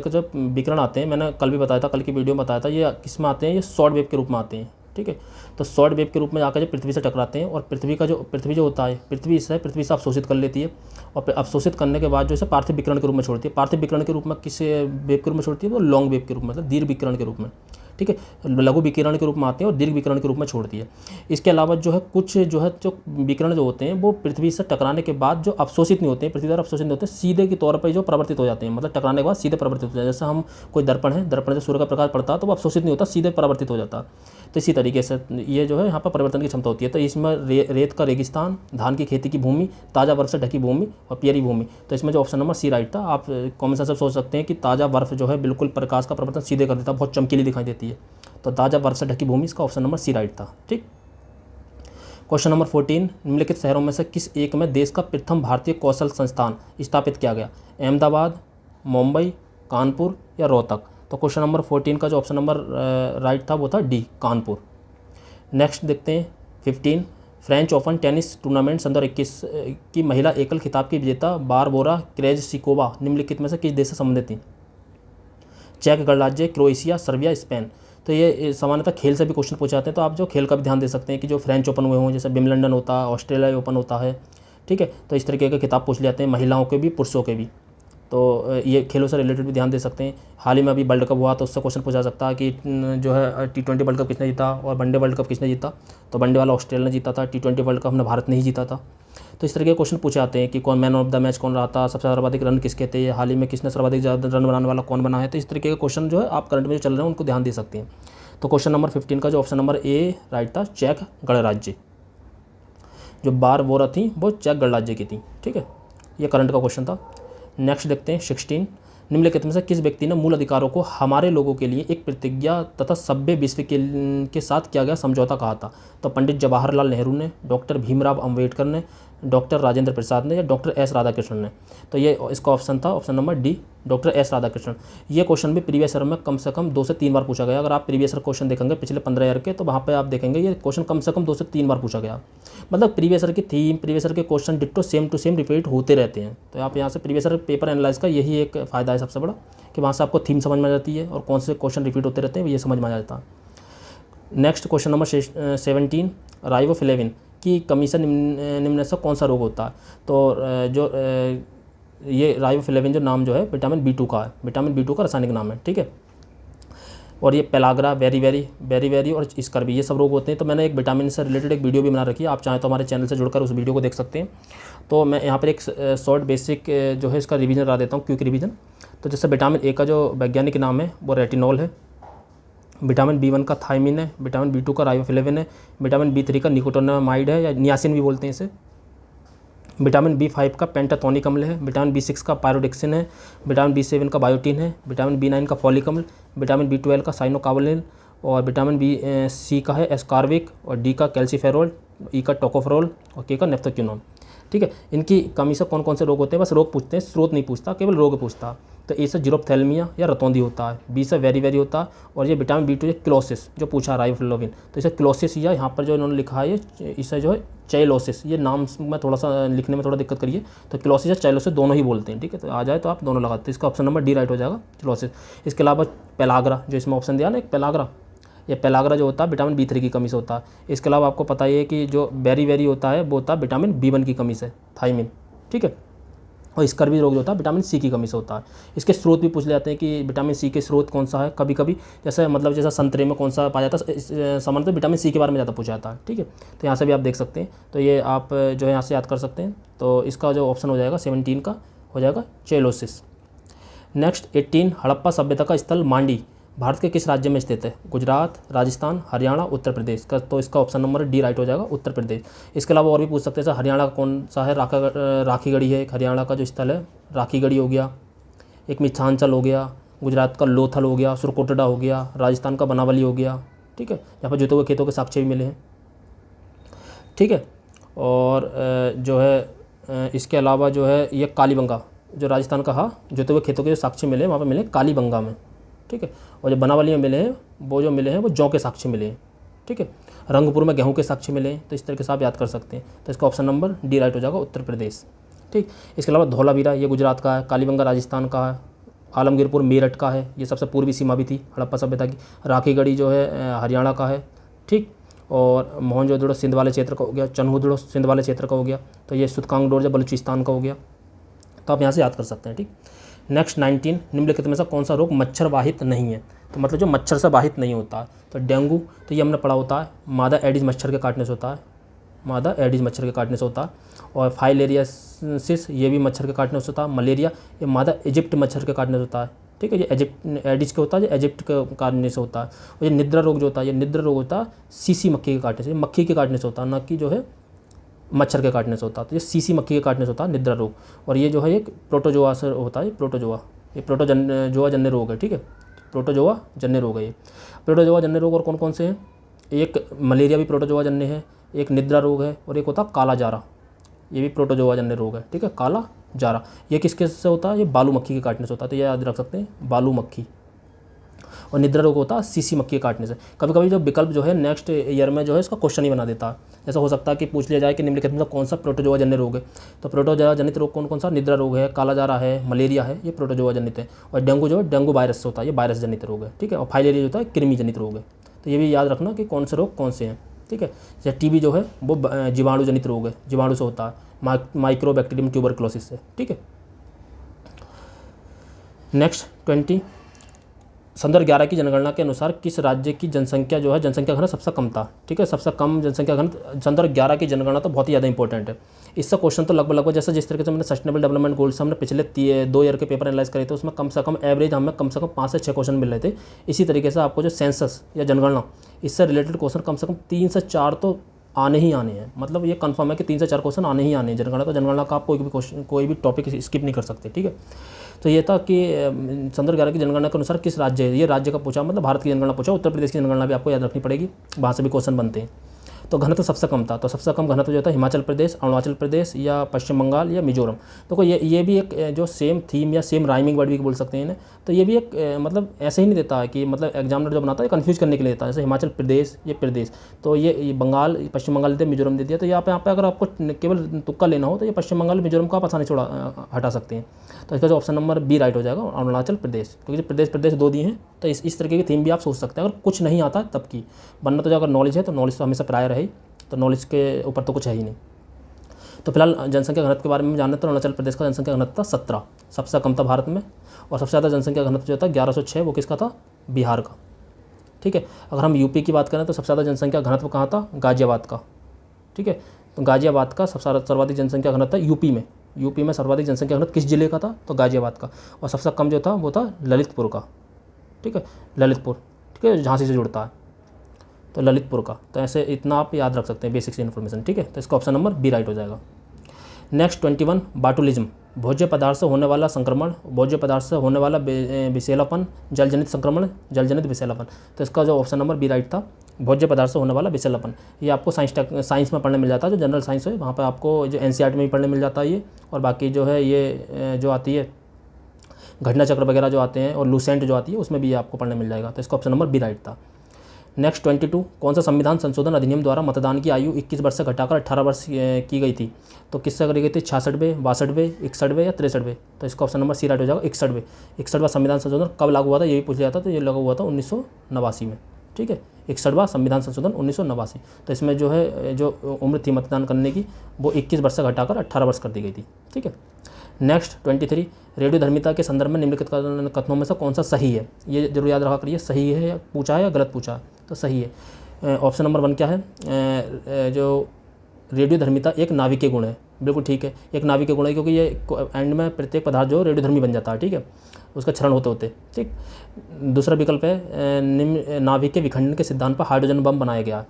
का जब विकिरण आते हैं, मैंने कल भी बताया था, कल की वीडियो में बताया था, ये किस में आते हैं? ये शॉर्ट वेव के रूप में आते हैं, ठीक है। तो शॉर्ट वेव के रूप में आकर जब पृथ्वी से टकराते हैं और पृथ्वी जो होता है, पृथ्वी से अवशोषित कर लेती है, और अवशोषित करने के बाद जो है पार्थिव विकिरण के रूप में छोड़ती है। पार्थिव विकिरण के रूप में किस वेव के रूप में छोड़ती है? वो लॉन्ग वेव के रूप में, मतलब दीर्घ विकिरण के रूप में, ठीक है। लघु विकिरण के रूप में आते हैं और दीर्घ विकिरण के रूप में छोड़ती है। इसके अलावा जो है कुछ जो विकिरण जो होते हैं वो पृथ्वी से टकराने के बाद जो अवशोषित नहीं होते हैं, पृथ्वी द्वारा अवशोषित नहीं होते, सीधे के तौर पर जो प्रवर्तित हो जाते हैं, मतलब टकराने के बाद सीधे प्रवर्तित हो जाते हैं। जैसे हम कोई दर्पण है, दर्पण से सूर्य का प्रकाश पड़ता है तो वो अवशोषित नहीं होता, सीधे प्रवर्तित हो जाता है। तो इसी तरीके से ये जो है यहाँ पर परिवर्तन की क्षमता होती है। तो इसमें रेत का रेगिस्तान, धान की खेती की भूमि, ताज़ा बर्फ से ढकी भूमि और पियरी भूमि। तो इसमें जो ऑप्शन नंबर सी राइट था। आप कॉमन सेंस से सोच सकते हैं कि ताज़ा बर्फ जो है बिल्कुल प्रकाश का परिवर्तन सीधे कर देता है, बहुत चमकीली दिखाई देती है। तो ताज़ा बर्फ से ढकी भूमि, इसका ऑप्शन नंबर सी राइट था, ठीक। क्वेश्चन नंबर 14, निम्नलिखित शहरों में से किस एक में देश का प्रथम भारतीय कौशल संस्थान स्थापित किया गया? अहमदाबाद, मुंबई, कानपुर, या रोहतक? तो क्वेश्चन नंबर 14 का जो ऑप्शन नंबर राइट था वो था डी, कानपुर। नेक्स्ट देखते हैं 15, फ्रेंच ओपन टेनिस टूर्नामेंट सन 2021 की महिला एकल खिताब की विजेता बारबोरा क्रेजसिकोवा निम्नलिखित में से किस देश से संबंधित थी? चेक गणराज्य, क्रोएशिया, सर्बिया, स्पेन? तो ये सामान्यतः खेल से भी क्वेश्चन पूछे जाते हैं, तो आप जो खेल का भी ध्यान दे सकते हैं कि जो फ्रेंच ओपन हुए हों, जैसे विंबलडन होता है, ऑस्ट्रेलिया ओपन होता है, ठीक है। तो इस तरीके के किताब पूछ जाते हैं, महिलाओं के भी पुरुषों के भी। तो ये खेलों से रिलेटेड भी ध्यान दे सकते हैं। हाल ही में अभी वर्ल्ड कप हुआ तो उससे क्वेश्चन पूछा सकता है कि जो है T20 वर्ल्ड कप किसने जीता और वनडे वर्ल्ड कप किसने जीता। तो वनडे वाला ऑस्ट्रेलिया ने जीता था, T20 वर्ल्ड कप हमने भारत ने ही जीता था। तो इस तरह के क्वेश्चन पूछे जाते हैं कि कौन मैन ऑफ द मैच कौन रहा था, सबसे सर्वाधिक रन किसके थे, हाल ही में किसने सर्वाधिक ज़्यादा रन बनाने वाला कौन बना है। तो इस तरीके के क्वेश्चन जो है आप करंट में जो चल रहे हैं उनको ध्यान दे सकते हैं। तो क्वेश्चन नंबर 15 का जो ऑप्शन नंबर ए राइट था, चेक गणराज्य। जो बारबोरा थी वो चेक गणराज्य की थी, ठीक है। ये करंट का क्वेश्चन था। नेक्स्ट देखते हैं 16, निम्नलिखित में से किस व्यक्ति ने मूल अधिकारों को हमारे लोगों के लिए एक प्रतिज्ञा तथा सभ्य विश्व के साथ किया गया समझौता कहा था। तो पंडित जवाहरलाल नेहरू ने, डॉक्टर भीमराव अंबेडकर ने, डॉक्टर राजेंद्र प्रसाद ने या डॉक्टर एस राधाकृष्णन ने। तो ये इसका ऑप्शन था, option number D, doctor S Radhakrishnan. ये क्वेश्चन भी प्रीवियस ईयर में कम से कम 2 से 3 बार पूछा गया। अगर आप प्रीवियस ईयर क्वेश्चन देखेंगे पिछले 15 ईयर के, तो वहाँ पे आप देखेंगे ये क्वेश्चन कम से कम 2 से 3 बार पूछा गया। मतलब प्रीवियस ईयर की थीम, प्रीवियस ईयर के question ditto same to same repeat होते रहते हैं। तो आप यहाँ से प्रीवियस ईयर पेपर एनालाइज का यही एक फ़ायदा है सबसे बड़ा, कि वहाँ से आपको थीम समझ में आ जाती है और कौन से क्वेश्चन रिपीट होते रहते हैं ये समझ में आ जाता है। नेक्स्ट क्वेश्चन नंबर 17, राइबोफ्लेविन की कमी से निम्न से कौन सा रोग होता है। तो जो ये राइबोफ्लेविन जो नाम जो है विटामिन B2 का है, विटामिन B2 का रासायनिक नाम है, ठीक है। और ये पेलाग्रा, बेरी और स्कर्वी, ये सब रोग होते हैं। तो मैंने एक विटामिन से रिलेटेड एक वीडियो भी बना रखी है, आप चाहें तो हमारे चैनल से जुड़कर उस वीडियो को देख सकते हैं। तो मैं यहाँ पर एक शॉर्ट बेसिक जो है इसका रिवीजन करा देता हूँ, क्विक रिवीजन। तो जैसे विटामिन ए का जो वैज्ञानिक नाम है वो रेटिनॉल है, विटामिन B1 का थायमिन है, विटामिन B2 का राइबोफ्लेविन है, विटामिन B3 का निकोटिनामाइड है या नियासिन भी बोलते हैं इसे, विटामिन B5 का पेंटाथोनिक अम्ल है, विटामिन B6 का पायरोडिक्सिन है, विटामिन B7 का बायोटीन है, विटामिन B9 का फॉलिक अम्ल, विटामिन B12 का साइनोकावलिन, और विटामिन C का है एस्कार्बिक, और डी का कैल्सीफेरोल, ई का टोकोफेरोल और के का नेफ्थोक्विनोन, ठीक है। इनकी कमी से कौन कौन से रोग होते हैं, बस रोग पूछते हैं, स्रोत नहीं पूछता, केवल रोग पूछता। तो ए से जीरोप्थेल्मिया या रतौंधी होता है, बी से वेरी होता है, और ये विटामिन B2 क्लोसिस जो पूछा राइबोफ्लेविन, तो इसे क्लोसिस, या यहाँ पर जो इन्होंने लिखा है इसे जो है चाइलोसिस, ये नाम में थोड़ा सा लिखने में थोड़ा दिक्कत करिए, तो क्लोसिस या चाइलोसिस दोनों ही बोलते हैं, ठीक है। तो आ जाए तो आप दोनों लगाते हैं, इसका ऑप्शन नंबर डी राइट हो जाएगा, क्लोसिस। इसके अलावा पेलाग्रा, जो इसमें ऑप्शन दिया ना एक पेलाग्रा, ये पेलाग्रा जो होता है विटामिन B3 की कमी से होता है। इसके अलावा आपको पता ही है कि जो बेरी होता है वो होता है विटामिन B1 की कमी से, थायमिन, ठीक है। और स्कर्वी रोग जो होता है विटामिन C की कमी से होता है। इसके स्रोत भी पूछ लेते हैं कि विटामिन C के स्रोत कौन सा है, कभी कभी जैसे मतलब जैसा संतरे में कौन सा पाया जाता है, सामान्यतः विटामिन C के बारे में ज़्यादा पूछा जाता है, ठीक है। तो यहाँ से भी आप देख सकते हैं, तो ये आप जो है यहाँ से याद कर सकते हैं। तो इसका जो ऑप्शन हो जाएगा 17 का हो जाएगा चेलोसिस। नेक्स्ट 18, हड़प्पा सभ्यता का स्थल मांडी भारत के किस राज्य में स्थित है। गुजरात, राजस्थान, हरियाणा, उत्तर प्रदेश का। तो इसका ऑप्शन नंबर डी राइट हो जाएगा, उत्तर प्रदेश। इसके अलावा और भी पूछ सकते हैं, हरियाणा का कौन सा है, राखीगढ़ी है एक हरियाणा का जो स्थल है, राखीगढ़ी हो गया, एक मिथांचल हो गया, गुजरात का लोथल हो गया, सुरकोटड़ा हो गया, राजस्थान का बनावली हो गया, ठीक है। यहाँ पर जुते हुए खेतों के साक्ष्य भी मिले हैं, ठीक है। और जो है इसके अलावा जो है ये कालीबंगा, जो राजस्थान का हा जुते हुए खेतों के जो साक्ष्य मिले वहाँ पर मिले कालीबंगा में, ठीक है। और जो बनावली में मिले हैं वो जो मिले हैं वो जौ के साक्ष्य मिले हैं, ठीक है। रंगपुर में गेहूं के साक्ष्य मिले हैं। तो इस तरीके से आप याद कर सकते हैं। तो इसका ऑप्शन नंबर डी राइट हो जाएगा, उत्तर प्रदेश, ठीक। इसके अलावा धौलावीरा ये गुजरात का है, कालीबंगा राजस्थान का है, आलमगीरपुर मेरठ का है, ये सबसे पूर्वी सीमा भी थी हड़प्पा सभ्यता की। राखीगढ़ी जो है हरियाणा का है, ठीक। और मोहनजोदड़ो सिंध वाले क्षेत्र का हो गया, चन्हूदड़ो सिंध वाले क्षेत्र का हो गया। तो ये सुतकांगडोर जो बलूचिस्तान का हो गया। तो आप यहाँ से याद कर सकते हैं, ठीक। नेक्स्ट 19, निम्नलिखित में से कौन सा रोग मच्छर वाहित नहीं है। तो मतलब जो मच्छर से वाहित नहीं होता है। तो डेंगू, तो ये हमने पढ़ा होता है मादा एडिस मच्छर के काटने से होता है, मादा एडिस मच्छर के काटने से होता है। और फाइलेरियासिस ये भी मच्छर के काटने से होता है। मलेरिया ये मादा इजिप्ट मच्छर के काटने से होता है, ठीक है। ये इजिप्ट एडिस के होता है, ये इजिप्ट के काटने से होता है। और ये निद्रा रोग जो होता है, ये निद्रा रोग होता है सीसी मक्खी के काटने से, मक्खी के काटने से होता है, ना कि जो है मच्छर के काटने से होता है। तो ये सीसी मक्खी के काटने से होता है निद्रा रोग। और ये जो है एक प्रोटोजोआ से होता है, प्रोटोजोआ, ये प्रोटोजोआ जन्य रोग है, ठीक है। प्रोटोजोआ जन्य रोग है ये। प्रोटोजोआ जन्य रोग और कौन कौन से हैं, एक मलेरिया भी प्रोटोजोआ जन्य है, एक निद्रा रोग है, और एक होता है काला जारा, ये भी प्रोटोजोआ जन्य रोग है, ठीक है। काला जारा ये किसके से होता है, ये बालू मक्खी के काटने से होता है। तो ये याद रख सकते हैं, बालू मक्खी। और निद्रा रोग होता है सीसी मक्खी के काटने से। कभी कभी जो विकल्प जो है नेक्स्ट ईयर में जो है इसका क्वेश्चन ही बना देता है। जैसा हो सकता है कि पूछ लिया जाए कि निम्नलिखित में कौन सा प्रोटोजोआ जन्य रोग है, तो प्रोटोजोआ जनित रोग कौन कौन सा, निद्रा रोग है, कालाजारा है, मलेरिया है, ये प्रोटोजोआ जनित है। और डेंगू जो है डेंगू वायरस से होता है, ये वायरस जनित रोग है, ठीक है। और फाइलेरिया जो होता है कृमि जनित रोग है। तो ये भी याद रखना कि कौन से रोग कौन से हैं, ठीक है। जैसे टीबी जो है वो जीवाणु जनित रोग है, जीवाणु से होता है, माइक्रोबैक्टीरियम ट्यूबरक्लोसिस से, ठीक है। नेक्स्ट 20, संदर्भ 11 की जनगणना के अनुसार किस राज्य की जनसंख्या जो है जनसंख्या घनत्व सबसे कम था, ठीक है। सबसे कम जनसंख्या घनत्व संदर्भ 11 की जनगणना तो बहुत ही ज़्यादा इंपॉर्टेंट है। इससे क्वेश्चन तो लगभग जैसे जिस तरीके से मैंने सस्टेनेबल डेवलपमेंट गोल्स हमने पिछले 2 ईयर के पेपर एनालाइज करे थे, उसमें कम से कम एवरेज हमें कम से कम 5 से 6 क्वेश्चन मिल रहे थे। इसी तरीके से आपको जो सेंसस या जनगणना इससे रिलेटेड क्वेश्चन कम से कम 3 से 4 तो आने ही आने हैं। मतलब ये कंफर्म है कि 3 से 4 क्वेश्चन आने ही आने हैं जनगणना। तो जनगणना का आप कोई भी टॉपिक स्किप नहीं कर सकते, ठीक है। तो ये था कि संदर्भ 11 की जनगणना के अनुसार किस राज्य है, ये राज्य का पूछा, मतलब भारत की जनगणना पूछा। उत्तर प्रदेश की जनगणना भी आपको याद रखनी पड़ेगी, वहाँ से भी क्वेश्चन बनते हैं। तो घनत्व सबसे कम था, तो सबसे कम घनत्व जो था हिमाचल प्रदेश, अरुणाचल प्रदेश या पश्चिम बंगाल या मिजोरम। तो ये भी एक जो सेम थीम या सेम राइमिंग वर्ड भी बोल सकते हैं इन्हें। तो ये भी एक मतलब ऐसे ही नहीं देता है कि मतलब एग्जामिनर जो बनाता है कन्फ्यूज करने के लिए देता है। जैसे हिमाचल प्रदेश, ये प्रदेश, तो ये बंगाल, पश्चिम बंगाल देते, मिजोरम दे दिया। तो यहाँ पे अगर आपको केवल तुक्का लेना हो तो ये पश्चिम बंगाल मिजोरम को आप आसानी से हटा सकते हैं। तो इसका जो ऑप्शन नंबर बी राइट हो जाएगा, अरुणाचल प्रदेश, क्योंकि प्रदेश 2 दिए हैं। तो इस तरीके की थीम भी आप सोच सकते हैं अगर कुछ नहीं आता तब की। वरना तो अगर नॉलेज है तो नॉलेज तो हमेशा प्रायर है, तो नॉलेज के ऊपर तो कुछ है ही नहीं। तो फिलहाल जनसंख्या घनत्व के बारे में जानते हैं। तो अरुणाचल प्रदेश का जनसंख्या घनत्व था 17, सबसे कम था भारत में। और सबसे ज़्यादा जनसंख्या घनत्व जो था 1106, वो किसका था, बिहार का, ठीक है। अगर हम यूपी की बात करें तो सबसे ज़्यादा जनसंख्या घनत्व कहाँ था, गाजियाबाद का, ठीक है। तो गाजियाबाद का सबसे सर्वाधिक जनसंख्या घनत्व यूपी में सर्वाधिक जनसंख्या घनत्व किस जिले का था, तो गाजियाबाद का। और सबसे कम जो था वो था ललितपुर का, ठीक है, ललितपुर, ठीक है, झांसी से जुड़ता है, तो ललितपुर का। तो ऐसे इतना आप याद रख सकते हैं बेसिक्स इन्फॉर्मेशन, ठीक है। तो इसका ऑप्शन नंबर बी राइट हो जाएगा। नेक्स्ट 21, बाटुलिज्म, भोज्य पदार्थ से होने वाला संक्रमण, भोज्य पदार्थ से होने वाला विषैलापन, जलजनित संक्रमण, जलजनित विषैलापन। तो इसका जो ऑप्शन नंबर बी राइट था, भोज्य पदार्थ से होने वाला विषैलापन। ये आपको साइंस में पढ़ने मिल जाता है, जो जनरल साइंस है वहाँ पर आपको जो NCERT में भी पढ़ने मिल जाता है ये। और बाकी जो है ये जो आती है घटना चक्र वगैरह जो आते हैं और लूसेंट जो आती है उसमें भी ये आपको पढ़ने मिल जाएगा। तो इसका ऑप्शन नंबर बी राइट था। नेक्स्ट 22, कौन सा संविधान संशोधन अधिनियम द्वारा मतदान की आयु 21 वर्ष से घटाकर 18 वर्ष की गई थी, तो किससे करी गई थी, 66वें, 62वें, 61वें या 63वें। तो इसका ऑप्शन नंबर सी राइट हो जाएगा, 61वां संविधान संशोधन कब लागू हुआ था, ये भी पूछ लिया था। तो ये लागू हुआ था 1989 में, ठीक है। 61वां संविधान संशोधन 1989। तो इसमें जो है जो उम्र थी मतदान करने की वो 21 वर्ष से घटाकर 18 वर्ष कर दी गई थी, ठीक है। नेक्स्ट 23, रेडियोधर्मिता के संदर्भ में निम्नलिखित कथनों में से कौन सा सही है, ये जरूर याद रखा करिए, सही है या पूछा है या गलत पूछा है, तो सही है। ऑप्शन नंबर 1 क्या है, जो रेडियोधर्मिता एक नाभिकीय गुण है, बिल्कुल ठीक है, एक नाभिकीय गुण है, क्योंकि ये एंड में प्रत्येक पदार्थ जो रेडियोधर्मी बन जाता है, ठीक है, उसका क्षरण होते होते, ठीक। दूसरा विकल्प है निम्न नाभिकीय विखंडन के सिद्धांत पर हाइड्रोजन बम बनाया गया।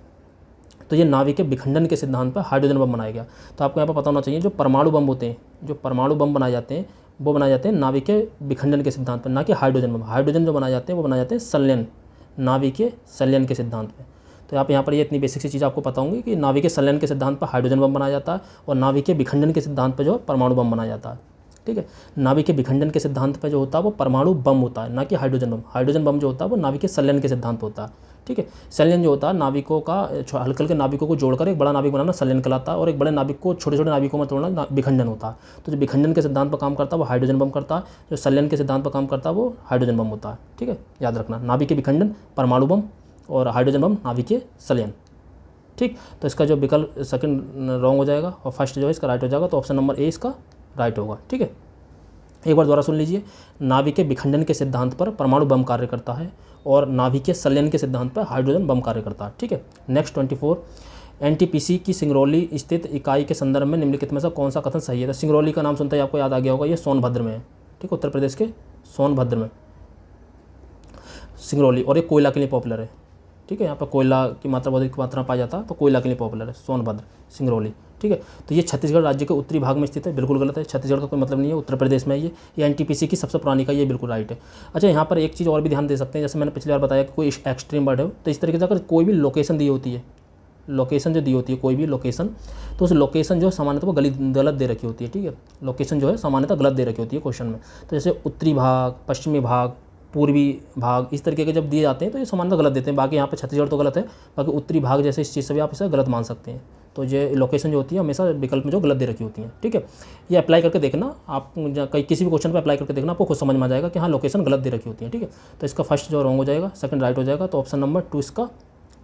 तो ये नाभिकीय विखंडन के सिद्धांत पर हाइड्रोजन बम बनाया गया। तो आपको यहाँ पर पता होना चाहिए जो परमाणु बम होते हैं, जो परमाणु बम बनाए जाते हैं वो बनाए जाते हैं नाभिकीय विखंडन के सिद्धांत पर, ना कि हाइड्रोजन बम। हाइड्रोजन जो बनाए जाते हैं वो बनाए जाते हैं संलयन, नाभिकीय संलयन के सिद्धांत पर। तो आप यहाँ पर ये इतनी बेसिक सी चीज़ आपको पता होंगी कि नाभिकीय संलयन के सिद्धांत पर हाइड्रोजन बम बनाया जाता है और नाभिकीय विखंडन के सिद्धांत पर जो परमाणु बम बनाया जाता है, ठीक है। नाभिकीय विखंडन के सिद्धांत पर जो होता है वो परमाणु बम होता है, ना कि हाइड्रोजन बम। हाइड्रोजन बम जो होता है वो नाभिकीय संलयन के सिद्धांत पर होता है, ठीक है। संलयन जो होता है नाभिकों का हल्के हल्के नाभिकों को जोड़कर एक बड़ा नाभिक बनाना संलयन कहलाता है, और एक बड़े नाभिक को छोटे छोटे नाभिकों में तोड़ना विखंडन होता है। तो जो विखंडन के सिद्धांत पर काम करता है वो हाइड्रोजन बम करता है, जो संलयन के सिद्धांत पर काम करता है वो हाइड्रोजन बम होता है, ठीक है। याद रखना, नाभिकीय विखंडन परमाणु बम और हाइड्रोजन बम नाभिकीय संलयन, ठीक। तो इसका जो विकल्प सेकंड रॉन्ग हो जाएगा और फर्स्ट जो है इसका राइट हो जाएगा। तो ऑप्शन नंबर ए इसका राइट होगा, ठीक है। एक बार दोबारा सुन लीजिए, नाभिकीय विखंडन के सिद्धांत पर परमाणु बम कार्य करता है और नाभिकीय संलयन के सिद्धांत पर हाइड्रोजन बम कार्य करता है, ठीक है। नेक्स्ट 24, NTPC की सिंगरौली स्थित इकाई के संदर्भ में निम्नलिखित में से कौन सा कथन सही है। तो सिंगरौली का नाम सुनते ही आपको याद आ गया होगा, ये सोनभद्र में है, ठीक है, उत्तर प्रदेश के सोनभद्र में सिंगरौली, और ये कोयला के लिए पॉपुलर है, ठीक है। यहाँ पर कोयला की मात्रा बहुत अधिक मात्रा में पाया जाता है, तो कोयला के लिए पॉपुलर है सोनभद्र, सिंगरौली, ठीक है। तो ये छत्तीसगढ़ राज्य के उत्तरी भाग में स्थित है, बिल्कुल गलत है, छत्तीसगढ़ का कोई मतलब नहीं है, उत्तर प्रदेश में है ये NTPC की सबसे पुरानी का, ये बिल्कुल राइट है। अच्छा, यहाँ पर एक चीज़ और भी ध्यान दे सकते हैं, जैसे मैंने पिछली बार बताया कि कोई एक्सट्रीम वर्ड है, तो इस तरीके से अगर कोई भी लोकेशन दी होती है, लोकेशन जो दी होती है कोई भी लोकेशन, तो उस लोकेशन जो है सामान्यतः वो गलत दे रखी होती है, ठीक है। लोकेशन जो है सामान्यतः गलत दे रखी होती है क्वेश्चन में। तो जैसे उत्तरी भाग, पश्चिमी भाग, पूर्वी भाग, इस तरीके के जब दिए जाते हैं तो ये सामान्यतः गलत देते हैं। बाकी यहाँ पे छत्तीसगढ़ तो गलत है, बाकी उत्तरी भाग जैसे इस चीज़ से भी आप इसे गलत मान सकते हैं। तो ये लोकेशन जो होती है हमेशा विकल्प में जो गलत दे रखी होती है, ठीक है। ये अप्लाई करके देखना, आप कहीं किसी भी क्वेश्चन पर अप्लाई करके देखना, आपको खुद समझ में आ जाएगा कि हाँ लोकेशन गलत दे रखी होती है, ठीक है। तो इसका फर्स्ट जो रॉन्ग हो जाएगा, सेकंड राइट हो जाएगा, तो ऑप्शन नंबर 2 इसका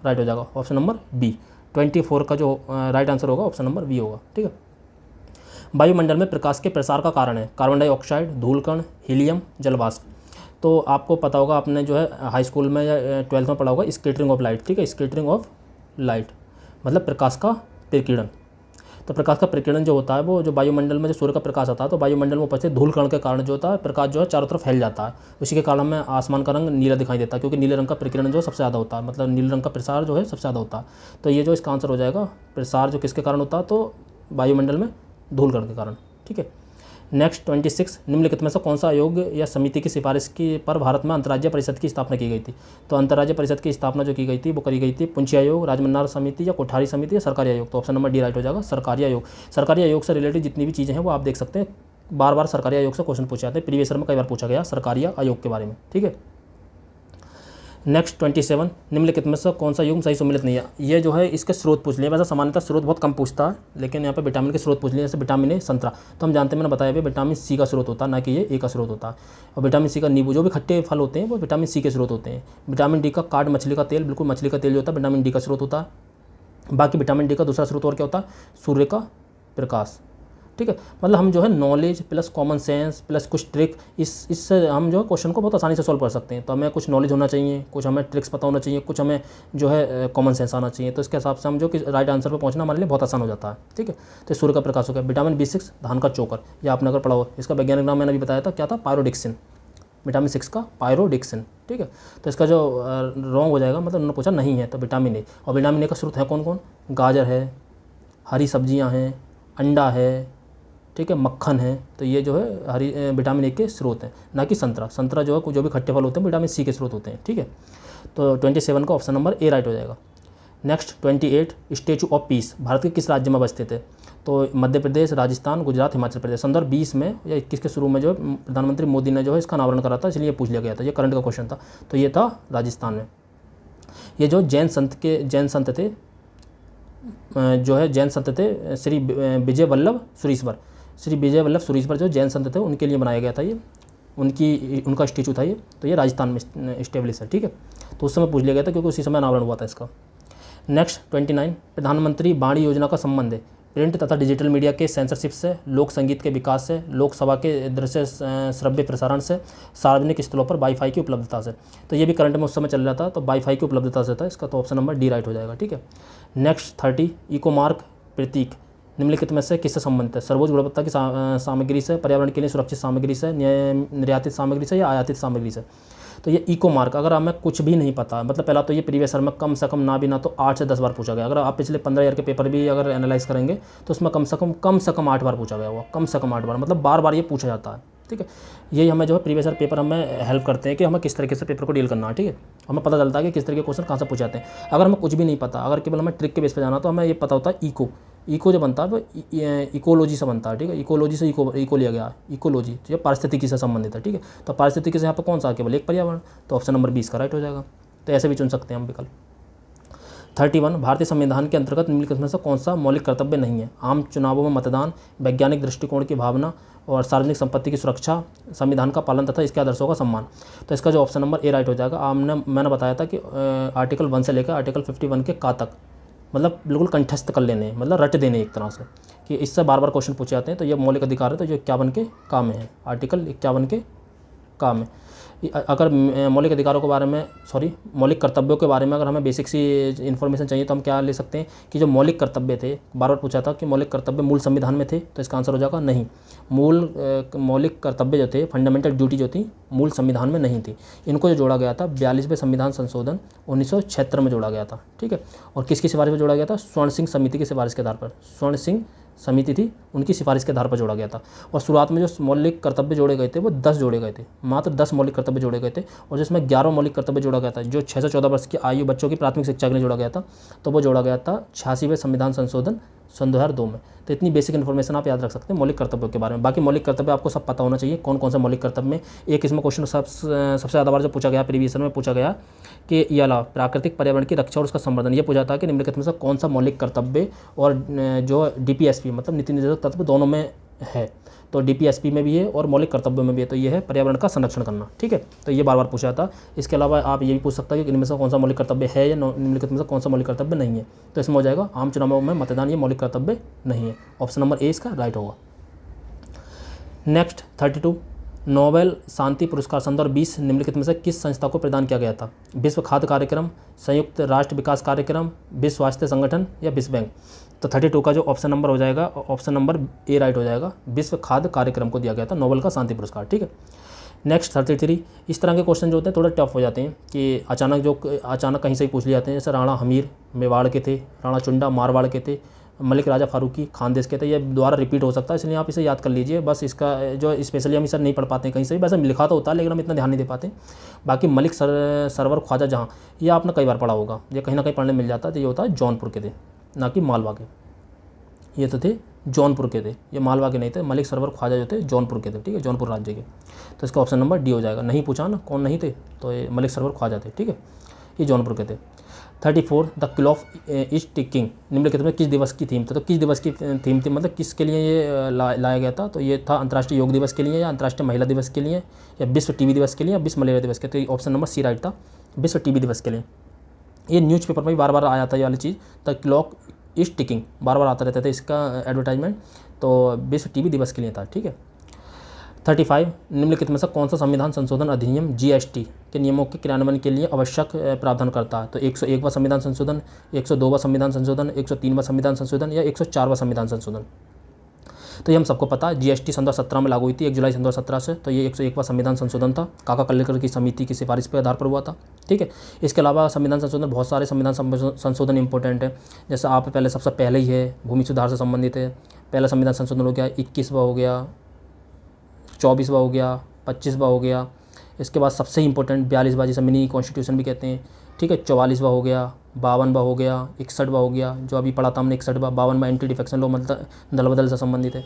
राइट हो जाएगा। ऑप्शन नंबर बी 24 का जो राइट आंसर होगा ऑप्शन नंबर बी होगा, ठीक है। वायुमंडल में प्रकाश के प्रसार का कारण है कार्बन डाइऑक्साइड, धूलकण, हीलियम, जलवाष्प। तो आपको पता होगा, आपने जो है हाई स्कूल में या 12th में पढ़ा होगा स्कैटरिंग ऑफ लाइट, ठीक है। स्कैटरिंग ऑफ लाइट मतलब प्रकाश का प्रकीर्णन। तो प्रकाश का प्रकीर्णन जो होता है वो जो वायुमंडल में जो सूर्य का प्रकाश आता है तो वायुमंडल में उपस्थित धूलकण के कारण जो होता है प्रकाश जो है चारों तरफ फैल जाता है। उसी के कारण हमें आसमान का रंग नीला दिखाई देता है, क्योंकि नीले रंग का प्रकीर्णन जो सबसे ज़्यादा होता है, मतलब नीले रंग का प्रसार जो है सबसे ज़्यादा होता है। तो ये जो इसका आंसर हो जाएगा, प्रसार जो किसके कारण होता है, तो वायुमंडल में धूलकण के कारण, ठीक है। नेक्स्ट 26, निम्नलिखित में से कौन सा आयोग या समिति की सिफारिश की पर भारत में अंतर्राज्यीय परिषद की स्थापना की गई थी। तो अंतर्राज्यीय परिषद की स्थापना जो की गई थी वो करी गई थी पुंछी आयोग, राजमन्नार समिति या कोठारी समिति या सरकारी आयोग। तो ऑप्शन नंबर डी राइट हो जाएगा, सरकारी आयोग। सरकारी आयोग से रिलेटेड जितनी भी चीज़ें हैं वो आप देख सकते हैं, बार बार सरकारी आयोग से क्वेश्चन पूछे जाते हैं, प्रीवियस ईयर में कई बार पूछा गया सरकारी आयोग के बारे में, ठीक है। नेक्स्ट 27, निम्नलिखित में से कौन सा युग्म सही सम्मिलित नहीं है। ये जो है इसके स्रोत पूछ लिए, वैसे सामान्यतः स्रोत बहुत कम पूछता है, लेकिन यहाँ पे विटामिन के स्रोत पूछ लिए, जैसे विटामिन ए संतरा, तो हम जानते हैं, मैंने बताया भी विटामिन सी का स्रोत होता है, ना कि ये ए का स्रोत होता है। और विटामिन सी का नींबू, जो भी खट्टे फल होते हैं वो विटामिन सी के स्रोत होते हैं। विटामिन डी का कार्ड मछली का तेल, बिल्कुल मछली का तेल जो होता है विटामिन डी का स्रोत होता है। बाकी विटामिन डी का दूसरा स्रोत और क्या होता है, सूर्य का प्रकाश, ठीक है। मतलब हम जो है knowledge plus common sense plus कुछ ट्रिक, इससे हम जो है क्वेश्चन को बहुत आसानी से सॉल्व कर सकते हैं। तो हमें कुछ नॉलेज होना चाहिए, कुछ हमें ट्रिक्स पता होना चाहिए, कुछ हमें जो है कॉमन सेंस आना चाहिए। तो इसके हिसाब से हम जो कि राइट आंसर पर पहुंचना हमारे लिए बहुत आसान हो जाता है, ठीक है। तो सूर्य का प्रकाश हो गया। विटामिन B6 धान का चोकर, या आपने अगर पढ़ा हो, इसका वैज्ञानिक नाम मैंने अभी बताया था, क्या था, पायरोडिक्सिन। विटामिन 6 का पायरोडिक्सिन, ठीक है। तो इसका जो रॉन्ग हो जाएगा, मतलब उन्होंने पूछा नहीं है, तो विटामिन ए। और विटामिन ए का स्रोत है कौन कौन, गाजर है, हरी सब्जियाँ हैं, अंडा है, ठीक है, मक्खन है। तो ये जो है हरी विटामिन ए के स्रोत हैं, ना कि संतरा। संतरा जो है जो भी खट्टे फल होते हैं विटामिन सी के स्रोत होते हैं, ठीक है। तो 27 का ऑप्शन नंबर ए राइट हो जाएगा। Next 28, statue of peace Bharat के किस राज्य में अवस्थित है। तो मध्य प्रदेश, राजस्थान, गुजरात, हिमाचल प्रदेश। 2020 में या 21 के शुरू में जो है प्रधानमंत्री मोदी ने जो है इसका अनावरण करा था, इसलिए पूछ लिया गया था, ये करंट का क्वेश्चन था। तो ये था राजस्थान में। ये जो जैन संत थे, जो है जैन संत थे श्री विजय वल्लभ सुरीश्वर, श्री विजय वल्लभ सुरीश्वर जो जैन संत थे उनके लिए बनाया गया था ये, उनका स्टैचू था ये। तो ये राजस्थान में इस्टेब्लिश है, ठीक है। तो उस समय पूछ लिया गया था क्योंकि उसी समय अनावरण हुआ था इसका। नेक्स्ट 29, प्रधानमंत्री वाणी योजना का संबंध है प्रिंट तथा डिजिटल मीडिया के सेंसरशिप से, लोक संगीत के विकास से, लोकसभा के दृश्य श्रव्य प्रसारण से, सार्वजनिक स्थलों पर वाईफाई की उपलब्धता से। तो ये भी करंट में उस समय चल रहा था, तो वाईफाई की उपलब्धता से था इसका। तो ऑप्शन नंबर डी राइट हो जाएगा, ठीक है। नेक्स्ट 30, इको मार्क प्रतीक निम्नलिखित में से किससे संबंधित है। सर्वोच्च गुणवत्ता की सामग्री से, पर्यावरण के लिए सुरक्षित सामग्री से, निर्यातित सामग्री से या आयातित सामग्री से। तो ये इको मार्क, अगर हमें कुछ भी नहीं पता, मतलब पहला तो ये प्रीवियस ईयर में कम से कम ना भी ना तो 8 से 10 बार पूछा गया। अगर आप पिछले 15 ईयर के पेपर भी अगर एनालाइज करेंगे तो उसमें कम से कम 8 बार पूछा गया हुआ, कम से कम 8 बार, मतलब बार बार ये पूछा जाता है, ठीक है। यही हमें जो है प्रीवियस ईयर पेपर हमें हेल्प करते हैं कि हमें किस तरीके से पेपर को डील करना है, ठीक है। हमें पता चलता है कि किस तरीके के क्वेश्चन कहाँ से पूछे जाते हैं। अगर हमें कुछ भी नहीं पता, अगर केवल हमें ट्रिक के बेस पे जाना, तो हमें ये पता होता है इको जो बनता है वो इकोलॉजी से बनता है, ठीक है। इकोलॉजी से इको लिया गया, इकोलॉजी जो पारिस्थितिकी से संबंधित है, ठीक है। तो पारिस्थितिकी से यहाँ पर कौन सा केवल एक पर्यावरण, तो ऑप्शन नंबर 20 का राइट हो जाएगा। तो ऐसे भी चुन सकते हैं हम विकल्प। 31, भारतीय संविधान के अंतर्गत निम्नलिखित में से कौन सा मौलिक कर्तव्य नहीं है। आम चुनावों में मतदान, वैज्ञानिक दृष्टिकोण की भावना और सार्वजनिक संपत्ति की सुरक्षा, संविधान का पालन तथा इसके आदर्शों का सम्मान। तो इसका जो ऑप्शन नंबर ए राइट हो जाएगा। मैंने बताया था कि आर्टिकल 1 से लेकर आर्टिकल 51 के का तक, मतलब बिल्कुल कंठस्थ कर लेने, मतलब रट देने एक तरह से, कि इससे बार बार क्वेश्चन पूछे जाते हैं। तो ये मौलिक अधिकार है, तो जो 51 के का में है, आर्टिकल 51 के का में। अगर मौलिक अधिकारों के बारे में, मौलिक कर्तव्यों के बारे में अगर हमें बेसिक सी इन्फॉर्मेशन चाहिए तो हम क्या ले सकते हैं कि जो मौलिक कर्तव्य थे, बार बार पूछा था कि मौलिक कर्तव्य मूल संविधान में थे, तो इसका आंसर हो जाएगा नहीं। मौलिक कर्तव्य जो थे, फंडामेंटल ड्यूटी जो थी, मूल संविधान में नहीं थी। इनको जो जोड़ा गया था 42वें संविधान संशोधन 1976 में जोड़ा गया था, ठीक है। और किसकी सिफारिश पर जोड़ा गया था, स्वर्ण सिंह समिति की सिफारिश के आधार पर, स्वर्ण सिंह समिति थी उनकी सिफारिश के आधार पर जोड़ा गया था। और शुरुआत में जो मौलिक कर्तव्य जोड़े गए थे वो 10 जोड़े गए थे, मात्र 10 मौलिक कर्तव्य जोड़े गए थे। और जिसमें 11 मौलिक कर्तव्य जोड़ा गया था जो 6 से 14 वर्ष की आयु बच्चों की प्राथमिक शिक्षा के लिए जोड़ा गया था, तो वो जोड़ा गया था 86वें संविधान संशोधन सन 2002 में। तो इतनी बेसिक इन्फॉर्मेशन आप याद रख सकते हैं मौलिक कर्तव्यों के बारे में। बाकी मौलिक कर्तव्य आपको सब पता होना चाहिए कौन कौन से मौलिक कर्तव्य में। एक इसमें क्वेश्चन सबसे ज़्यादा बार जो पूछा गया प्रीवियस ईयर में पूछा गया कि ये अलावा प्राकृतिक पर्यावरण की रक्षा और उसका संवर्धन, ये पूछा था कि निम्नलिखित में से कौन सा मौलिक कर्तव्य और जो DPSP मतलब नीति निर्देशक तत्व दोनों में है। तो DPSP में भी है और मौलिक कर्तव्यों में भी है। तो ये है पर्यावरण का संरक्षण करना, ठीक है। तो ये बार बार पूछा था। इसके अलावा आप ये भी पूछ सकते हैं कि इनमें से कौन सा मौलिक कर्तव्य है या निम्नलिखित में से कौन सा मौलिक कर्तव्य नहीं है। तो इसमें हो जाएगा आम चुनावों में मतदान ये मौलिक कर्तव्य नहीं है। ऑप्शन नंबर ए इसका राइट होगा। नेक्स्ट 32, नोबेल शांति पुरस्कार सन 2020 निम्नलिखित में से किस संस्था को प्रदान किया गया था? विश्व खाद्य कार्यक्रम, संयुक्त राष्ट्र विकास कार्यक्रम, विश्व स्वास्थ्य संगठन या विश्व बैंक। तो 32 का जो ऑप्शन नंबर हो जाएगा, ऑप्शन नंबर ए राइट हो जाएगा। विश्व खाद्य कार्यक्रम को दिया गया था नोबेल का शांति पुरस्कार, ठीक है। नेक्स्ट 33, इस तरह के क्वेश्चन जो होते हैं थोड़े टफ हो जाते हैं कि अचानक कहीं से ही पूछ लिए जाते हैं। जैसे राणा हमीर मेवाड़ के थे, राणा चुंडा मारवाड़ के थे, मलिक राजा फारूकी खानदेश के थे। ये दोबारा रिपीट हो सकता है, इसलिए आप इसे याद कर लीजिए। बस इसका जो स्पेशली हम इसे नहीं पढ़ पाते हैं कहीं से भी, वैसे लिखा तो होता है लेकिन हम इतना ध्यान नहीं दे पाते। बाकी मलिक सरवर ख्वाजा जहाँ, ये आपने कई बार पढ़ा होगा, ये कहीं ना कहीं पढ़ने मिल जाता है। तो ये होता है जौनपुर के थे, ना कि मालवा के। ये तो थे जौनपुर के थे, ये मालवा के नहीं थे। मलिक सरवर ख्वाजा जो थे जौनपुर के थे, ठीक है, जौनपुर राज्य के। तो इसका ऑप्शन नंबर डी हो जाएगा। नहीं पूछा ना कौन नहीं थे, तो ये मलिक सरवर ख्वाजा थे, ठीक है, ये जौनपुर के थे। 34, द क्लॉक इज टिकिंग निम्नलिखित में किस दिवस की थीम थी? तो किस दिवस की थीम थी मतलब किसके लिए ये लाया गया था? तो ये था अंतर्राष्ट्रीय योग दिवस के लिए या अंतर्राष्ट्रीय महिला दिवस के लिए या विश्व टीबी दिवस के लिए या विश्व मलेरिया दिवस के। तो ऑप्शन नंबर सी राइट था, विश्व टीबी दिवस के लिए। ये न्यूज़पेपर में भी बार बार आया था ये वाली चीज़, द क्लॉक इज टिकिंग बार बार आता रहता था इसका एडवर्टाइजमेंट। तो विश्व टीबी दिवस के लिए था, ठीक है। 35, निम्नलिखित में से कौन सा संविधान संशोधन अधिनियम GST के नियमों के क्रियान्वयन के लिए आवश्यक प्रावधान करता है? तो 101वां संविधान संशोधन, 102वां संविधान संशोधन, 103वां संविधान संशोधन या 104वां संविधान संशोधन। तो ये हम सबको पता है GST सन 2017 में लागू हुई थी 1 जुलाई सन 2017 से। तो ये 101वां संविधान संशोधन था, काका कल्लेकर की समिति की सिफारिश पर आधार पर हुआ था, ठीक है। इसके अलावा संविधान संशोधन बहुत सारे संविधान संशोधन इंपॉर्टेंट है। जैसे आप पहले सबसे पहले ही है भूमि सुधार से संबंधित है, पहला संविधान संशोधन हो गया, 21वां हो गया, 24वां हो गया, 25वां हो गया। इसके बाद सबसे इंपॉर्टेंट 42वां जिसे मिनी कॉन्स्टिट्यूशन भी कहते हैं, ठीक है, 44वां हो गया, 52वां हो गया, 61वां हो गया जो अभी पढ़ा था हमने 61वां, 52वां एंटी डिफेक्शन लॉ मतलब दल बदल से संबंधित है।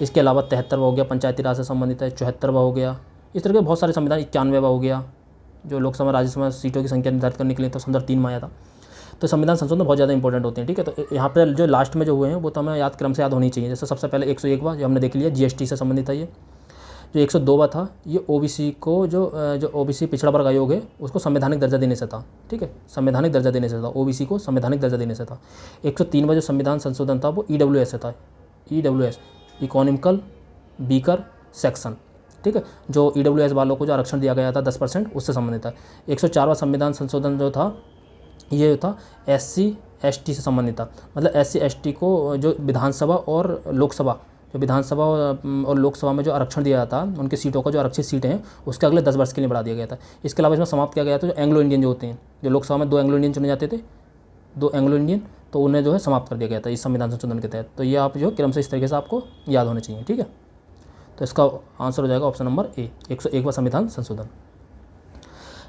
इसके अलावा 73वां हो गया पंचायती राज से संबंधित है, 74वां हो गया। इस तरह के बहुत सारे संविधान, 91वां हो गया जो लोकसभा राज्यसभा सीटों की संख्या निर्धारित करने के लिए तो सन 2003 में आया था। तो संविधान संशोधन बहुत ज़्यादा इंपॉर्टेंट होते हैं, ठीक है। तो यहाँ पर जो लास्ट में जो हुए हैं वो तो हमें याद क्रम से याद होनी चाहिए। जैसे सबसे पहले 101वां जो हमने देख लिया GST से संबंधित है। ये जो 102वां था ये OBC को जो OBC पिछड़ा वर्ग आयोग है उसको संवैधानिक दर्जा देने से था, ठीक है, संवैधानिक दर्जा देने से था, OBC को संवैधानिक दर्जा देने से था। 103वां जो संविधान संशोधन था वो EWS से था, EWS इकोनॉमिकल वीकर सेक्शन, ठीक है, जो EWS वालों को जो आरक्षण दिया गया था 10% उससे संबंधित था। 104वां संविधान संशोधन जो था ये था SC ST से संबंधित था, मतलब SC ST को जो विधानसभा और लोकसभा, जो विधानसभा और लोकसभा में जो आरक्षण दिया था उनकी सीटों का जो आरक्षित सीटें हैं उसके अगले 10 वर्ष के लिए बढ़ा दिया गया था। इसके अलावा इसमें समाप्त किया गया था जो एंग्लो इंडियन जो होते हैं, जो लोकसभा में 2 एंग्लो इंडियन चुने जाते थे, 2 एंग्लो इंडियन, तो उन्हें जो है समाप्त कर दिया गया था इस संविधान संशोधन के तहत। तो ये आप जो क्रम से इस तरीके से आपको याद होने चाहिए, ठीक है। तो इसका आंसर हो जाएगा ऑप्शन नंबर ए, 101वां संविधान संशोधन।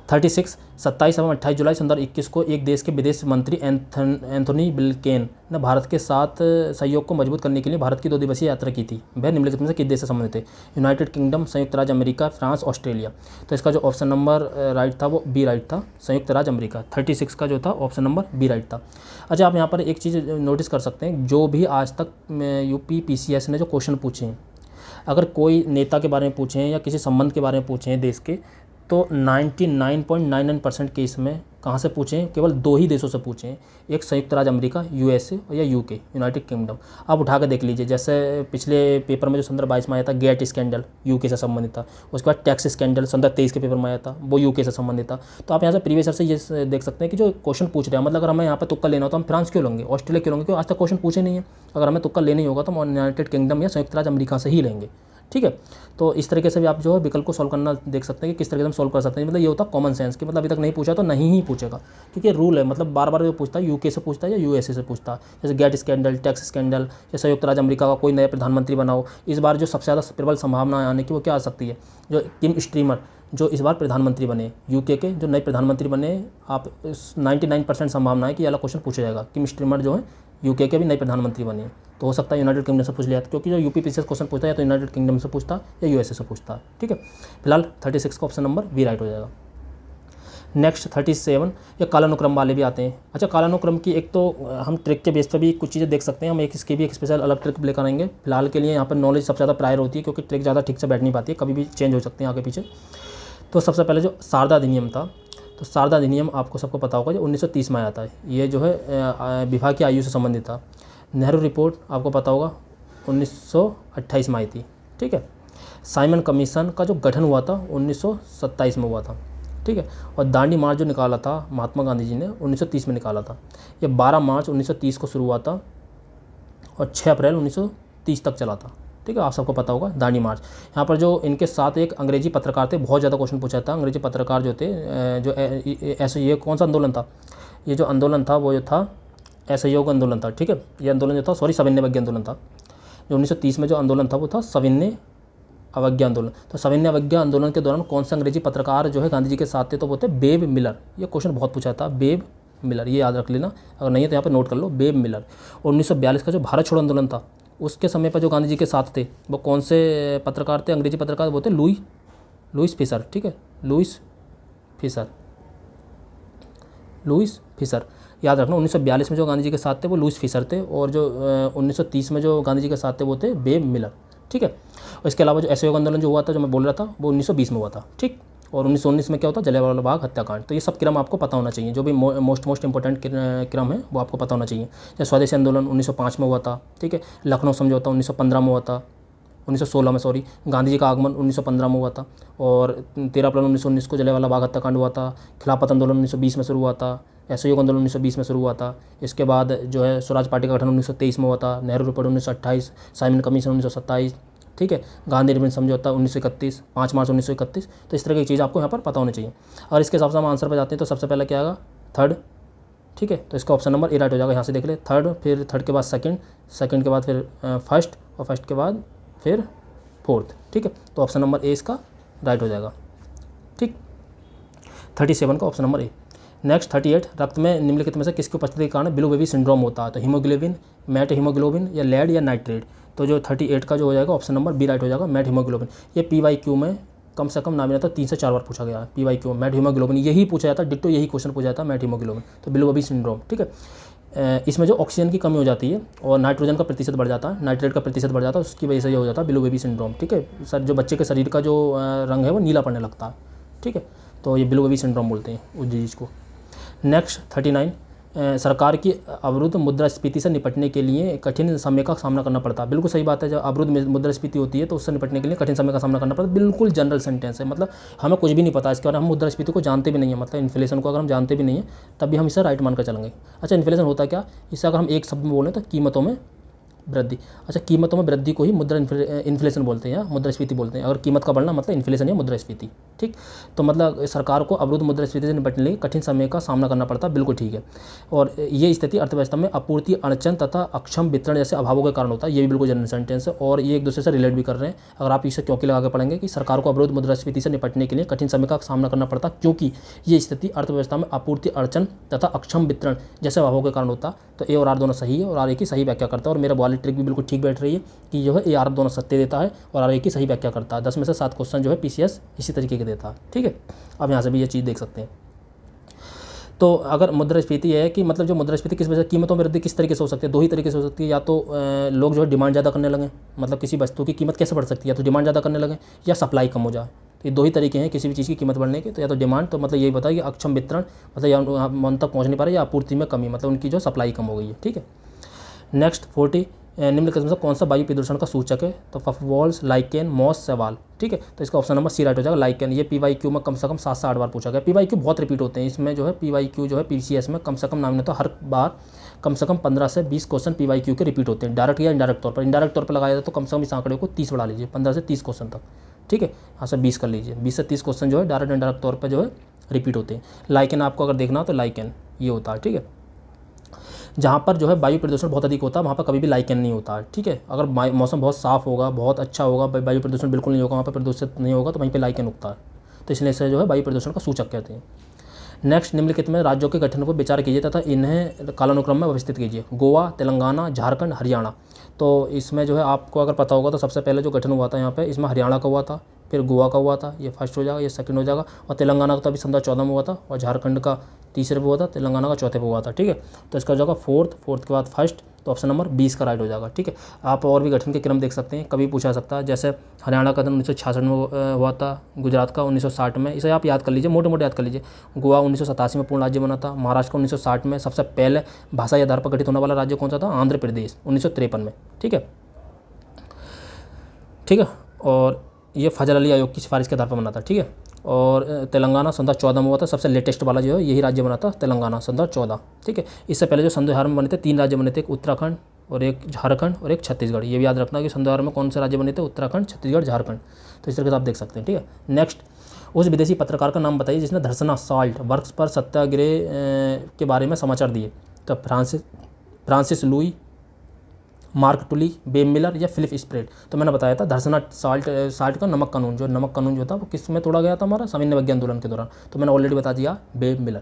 36, 27 एवं 28 जुलाई सन 2021 को एक देश के विदेश मंत्री एंथोनी ब्लिंकेन ने भारत के साथ सहयोग को मजबूत करने के लिए भारत की 2 दिवसीय यात्रा की थी। वह निम्नलिखित में से किस देश से संबंधित है? यूनाइटेड किंगडम, संयुक्त राज्य अमेरिका, फ्रांस, ऑस्ट्रेलिया। तो इसका जो ऑप्शन नंबर राइट था वो बी राइट था, संयुक्त राज्य अमेरिका। 36 का जो था ऑप्शन नंबर बी राइट था। अच्छा, आप यहाँ पर एक चीज़ नोटिस कर सकते हैं, जो भी आज तक UPPCS ने जो क्वेश्चन पूछे हैं, अगर कोई नेता के बारे में पूछें या किसी संबंध के बारे में पूछें देश के, तो 99.99% केस में कहाँ से पूछें? केवल 2 ही देशों से पूछें, एक संयुक्त राज्य अमेरिका USA और या UK यूनाइटेड किंगडम। आप उठा कर देख लीजिए, जैसे पिछले पेपर में जो सन 2022 में आया था गेट स्कैंडल UK से संबंधित था, उसके बाद टैक्स स्कैंडल सन 2023 के पेपर में आया था वो UK से संबंधित था। तो आप यहाँ से प्रीवियस ईयर से ये देख सकते हैं कि जो क्वेश्चन पूछ रहे हैं, मतलब अगर हमें यहाँ पर तुक्का लेना हो तो हम फ्रांस क्यों लेंगे, ऑस्ट्रेलिया क्यों लेंगे, क्यों आज तक क्वेश्चन पूछे नहीं है। अगर हमें तुक्का लेना ही होगा तो हम यूनाइटेड किंगडम या संयुक्त राज्य अमेरिका से ही लेंगे, ठीक है। तो इस तरीके से भी आप जो है विकल्प को सॉल्व करना देख सकते हैं कि किस तरीके से हम सॉल्व कर सकते हैं। मतलब ये होता है कॉमन सेंस कि मतलब अभी तक नहीं पूछा तो नहीं ही पूछेगा, क्योंकि रूल है। मतलब बार बार वो पूछता है यूके से पूछता है या यूएसए से पूछता है। जैसे गेट स्कैंडल, टैक्स स्कैंडल, या संयुक्त राज्य अमेरिका का कोई नया प्रधानमंत्री बनाओ। इस बार जो सबसे ज़्यादा प्रबल संभावना आने की वो क्या आ सकती है, जो किम स्टीमर जो इस बार प्रधानमंत्री बने, यूके के जो नए प्रधानमंत्री बने, आप 99% संभावना है कि ये वाला क्वेश्चन पूछा जाएगा। किम स्टीमर जो है यूके के भी नए प्रधानमंत्री बने, तो हो सकता है यूनाइटेड किंगडम से पूछ लिया, क्योंकि जो यूपीपीसीएस क्वेश्चन पूछता है या तो यूनाइटेड किंगडम से पूछता है या यूएसए से पूछता है। ठीक है, फिलहाल 36 का ऑप्शन नंबर बी राइट हो जाएगा। नेक्स्ट 37, ये कालानुक्रम वाले भी आते हैं। अच्छा, कालानुक्रम की एक तो हम ट्रिक के बेस पर भी कुछ चीज़ें देख सकते हैं, हम इसकी भी एक स्पेशल अलग ट्रिक लेकर आएंगे। फिलहाल के लिए यहाँ पर नॉलेज सबसे ज़्यादा प्रायर होती है, क्योंकि ट्रिक ज़्यादा ठीक से बैठ नहीं पाती है, कभी भी चेंज हो सकते हैं आगे पीछे। तो सबसे पहले जो शारदा अधिनियम था, तो शारदा अधिनियम आपको सबको पता होगा, जो 1930 में आया था। ये जो है विवाह की आयु से संबंधित था। नेहरू रिपोर्ट आपको पता होगा 1928 में आई थी। ठीक है, साइमन कमीशन का जो गठन हुआ था 1927 में हुआ था। ठीक है, और दांडी मार्च जो निकाला था महात्मा गांधी जी ने 1930 में निकाला था। ये 12 मार्च 1930 को शुरू हुआ था और 6 अप्रैल 1930 तक चला था। ठीक है, आप सबको पता होगा दांडी मार्च। यहाँ पर जो इनके साथ एक अंग्रेजी पत्रकार थे, बहुत ज़्यादा क्वेश्चन पूछा था। अंग्रेजी पत्रकार जो थे, जो ऐसे, ये कौन सा आंदोलन था, ये जो आंदोलन था वो जो था असहयोग आंदोलन था। ठीक है, ये आंदोलन जो था, सॉरी, सविनय अवज्ञा आंदोलन था। जो 1930 में जो आंदोलन था वो था सविनय अवज्ञा आंदोलन। तो सविनय अवज्ञा आंदोलन के दौरान कौन से अंग्रेजी पत्रकार जो है गांधी जी के साथ थे, तो वो थे बेब मिलर। ये क्वेश्चन बहुत पूछा था, बेब मिलर, ये याद रख लेना, अगर नहीं है तो यहाँ पर नोट कर लो, बेब मिलर। 1942 का जो भारत छोड़ो आंदोलन था, उसके समय पर जो गांधी जी के साथ थे वो कौन से पत्रकार थे, अंग्रेजी पत्रकार, वो थे लुईस फिशर। ठीक है, लुईस फिशर, याद रखना। 1942 में जो गांधी जी के साथ थे वो लुईस फिशर थे, और जो 1930 में जो गांधी जी के साथ थे वो थे बेब मिलर। ठीक है, और इसके अलावा जो असहयोग आंदोलन जो हुआ था, जो मैं बोल रहा था, वो 1920 में हुआ था। ठीक, और 1919 में क्या होता, जलियांवाला बाग हत्याकांड। तो ये सब क्रम आपको पता होना चाहिए, जो भी मोस्ट इंपॉर्टेंट क्रम है वो आपको पता होना चाहिए। जैसे स्वदेशी आंदोलन 1905 में हुआ था। ठीक है, लखनऊ समझौता 1915 में हुआ था, 1916 में, सॉरी, गांधी जी का आगमन 1915 में हुआ था, और 13 अप्रैल 1919 को जलियांवाला बाग हत्याकांड हुआ था। खिलाफत आंदोलन 1920 में शुरू हुआ था। असहयोग आंदोलन 1920 में शुरू हुआ था। इसके बाद जो है स्वराज पार्टी का गठन 1923 में हुआ था। Nehru report 1928, Simon commission 1927। ठीक है, गांधी रिबन समझौता 1931, 5 मार्च 1931। तो इस तरह की चीज़ आपको यहाँ पर पता होनी चाहिए। अगर इसके हिसाब से हम आंसर पर जाते हैं तो सबसे पहले क्या आएगा, थर्ड। ठीक है, तो इसका ऑप्शन नंबर ए राइट हो जाएगा। यहाँ से देख ले, थर्ड, फिर थर्ड के बाद सेकंड, सेकंड के बाद फिर फर्स्ट, और फर्स्ट के बाद फिर फोर्थ। ठीक है, तो ऑप्शन नंबर ए इसका राइट हो जाएगा। ठीक, 37 का ऑप्शन नंबर ए। नेक्स्ट 38, रक्त में निम्नलिखित में से किसकी उपस्थिति के कारण बिलो बेबी सिंड्रोम होता है, तो हीमोग्लोबिन, मेट हीमोग्लोबिन, या लेड, या नाइट्रेट। तो जो 38 का जो हो जाएगा ऑप्शन नंबर बी राइट हो जाएगा, मेट हीमोग्लोबिन। ये PYQ में कम से कम नाम था 3 से 4 बार पूछा गया है। PYQ मेट हीमोग्लोबिन यही पूछा जाता है, डिट्टो यही क्वेश्चन पूछा जाता है, मेट हीमोग्लोबिन। तो बिलो बेबी सिंड्रोम। ठीक है, इसमें जो ऑक्सीजन की कमी हो जाती है और नाइट्रोजन का प्रतिशत बढ़ जाता है, नाइट्रेट का प्रतिशत बढ़ जाता है, उसकी वजह से ये हो जाता है बिलो बेबी सिंड्रोम। ठीक है सर, जो बच्चे के शरीर का जो रंग है वो नीला पड़ने लगता है। ठीक है, तो ये बिलो बेबी सिंड्रोम बोलते हैं उस चीज़ को। नेक्स्ट 39, सरकार की अवरुद्ध मुद्रास्फीति से निपटने के लिए कठिन समय का सामना करना पड़ता है। बिल्कुल सही बात है, जब अवरुद्ध मुद्रास्फीति होती है तो उससे निपटने के लिए कठिन समय का सामना करना पड़ता है। बिल्कुल जनरल सेंटेंस है, मतलब हमें कुछ भी नहीं पता इसके बारे में, हम मुद्रास्फीति को जानते भी नहीं है, मतलब इन्फ्लेशन को अगर हम जानते भी नहीं है तब भी हम इसे राइट मानकर चलेंगे। अच्छा, इन्फ्लेशन होता क्या, इससे अगर हम एक शब्द में बोलें तो कीमतों में वृद्धि। अच्छा, कीमतों में वृद्धि को ही मुद्रा इन्फ्लेशन बोलते हैं या मुद्रास्फीति बोलते हैं। अगर कीमत का बढ़ना मतलब इन्फ्लेशन या मुद्रास्फीति। ठीक, तो मतलब सरकार को अवरुद्ध मुद्रास्फीति से निपटने के लिए कठिन समय का सामना करना पड़ता है, बिल्कुल ठीक है। और ये स्थिति अर्थव्यवस्था में आपूर्ति अड़चन तथा अक्षम वितरण जैसे अभावों के कारण होता है। ये भी बिल्कुल जनरल सेंटेंस है और ये एक दूसरे से रिलेट भी कर रहे हैं। अगर आप इसे क्योंकि लगा के पढ़ेंगे कि सरकार को अवरुद्ध मुद्रास्फीति से निपटने के लिए कठिन समय का सामना करना पड़ता है, क्योंकि ये स्थिति अर्थव्यवस्था में आपूर्ति अड़चन तथा अक्षम वितरण जैसे अभावों के कारण होता है। तो ए और आर दोनों सही है और आर ए की सही व्याख्या करता है। और मेरा वाली ट्रिक भी बिल्कुल ठीक बैठ रही है कि जो है ए आर दोनों सत्य देता है और आर ए की सही व्याख्या करता है। 10 में से 7 क्वेश्चन जो है PCS इसी तरीके के देता है। ठीक है, अब यहाँ से भी ये चीज़ देख सकते हैं। तो अगर मुद्रास्फीति है कि मतलब जो मुद्रास्फीति किस वजह से, कीमतों में वृद्धि किस तरीके से हो सकती है, 2 ही तरीके से हो सकती है। या तो लोग जो है डिमांड ज़्यादा करने लगे, मतलब किसी वस्तु की कीमत कैसे बढ़ सकती है, या तो डिमांड ज़्यादा करने लगे या सप्लाई कम हो जाए। तो ये 2 ही तरीके हैं किसी भी चीज़ की कीमत बढ़ने के। तो या तो डिमांड, तो मतलब यही बताया कि अक्षम वितरण, मतलब या मन तक पहुँच नहीं पा रहे, या आपूर्ति में कमी, मतलब उनकी जो सप्लाई कम हो गई है। ठीक है, नेक्स्ट 40, निम्नलिखित में से कौन सा वायु प्रदूषण का सूचक है, तो पफबॉल्स, लाइकेन, मॉस, सवाल। ठीक है, तो इसका ऑप्शन नंबर सी राइट हो जाएगा, लाइकेन। ये PYQ में कम से कम 7 से 8 बार पूछा गया। PYQ बहुत रिपीट होते हैं, इसमें जो है PYQ जो है PCS में कम से कम नाम नहीं तो हर बार कम से कम 15 से 20 क्वेश्चन PYQ के रिपीट होते हैं, डायरेक्ट या इनडायरेक्ट तौर पर। इनडायरेक्ट तौर पर लगाया जाए तो कम से कम इस आंकड़े को 30 बढ़ा लीजिए, 15 से 30 क्वेश्चन तक, ठीक है। यहाँ से 20 कर लीजिए, 20 से 30 क्वेश्चन जो है डायरेक्ट इनडायरेक्ट तौर पर जो है रिपीट होते हैं। लाइकेन आपको अगर देखना हो तो लाइकेन ये होता है, ठीक है। जहाँ पर जो है वायु प्रदूषण बहुत अधिक होता है वहाँ पर कभी भी लाइकेन नहीं होता है, ठीक है। अगर मौसम बहुत साफ़ होगा, बहुत अच्छा होगा, वायु प्रदूषण बिल्कुल नहीं होगा, वहाँ पर प्रदूषित नहीं होगा, तो वहीं पर लाइकेन उगता है। तो इसलिए इसे जो है वायु प्रदूषण का सूचक कहते हैं। नेक्स्ट, निम्नलिखित में राज्यों के गठन पर विचार कीजिए तथा इन्हें कालानुक्रम में व्यवस्थित कीजिए। गोवा, तेलंगाना, झारखंड, हरियाणा। तो इसमें जो है आपको अगर पता होगा तो सबसे पहले जो गठन हुआ था यहाँ पे, इसमें हरियाणा का हुआ था, फिर गोवा का हुआ था, ये फर्स्ट हो जाएगा, ये सेकंड हो जाएगा, और तेलंगाना का तो अभी 2014 में हुआ था, और झारखंड का तीसरे पे हुआ था, तेलंगाना का चौथे पे हुआ था, ठीक है। तो इसका हो जाएगा फोर्थ के बाद फर्स्ट, तो ऑप्शन नंबर 20 का राइट हो जाएगा, ठीक है। आप और भी गठन के क्रम देख सकते हैं, कभी पूछा सकता है। जैसे हरियाणा का 1966 में हुआ था, गुजरात का 1960 में, इसे आप याद कर लीजिए, मोटे मोटे याद कर लीजिए। गोवा 1987 में पूर्ण राज्य बना था। महाराष्ट्र का 1960 में। सबसे पहले भाषाई आधार पर गठित होने वाला राज्य कौन सा था? आंध्र प्रदेश 1953 में, ठीक है, ठीक है। और ये फजल अली आयोग की सिफारिश के आधार पर बना था, ठीक है। और तेलंगाना 2014 में हुआ था, सबसे लेटेस्ट वाला जो है यही राज्य बना था, तेलंगाना 2014, ठीक है। इससे पहले जो 2011 में बने थे 3 राज्य बने थे, एक उत्तराखंड और एक झारखंड और एक छत्तीसगढ़। ये भी याद रखना कि 2011 में कौन से राज्य बने थे? उत्तराखंड, छत्तीसगढ़, झारखंड। तो इस तरह से आप देख सकते हैं, ठीक है। नेक्स्ट, उस विदेशी पत्रकार का नाम बताइए जिसने धर्सना साल्ट वर्क्स पर सत्याग्रह के बारे में समाचार दिए। तो Francis Louis, Mark Tully, Webb Miller या फिलिप स्प्रेड। तो मैंने बताया था धर्सना साल्ट का नमक कानून जो था वो किस में तोड़ा गया था? हमारा सामान्य विज्ञान आंदोलन के दौरान। तो मैंने ऑलरेडी बता दिया, बेब मिलर।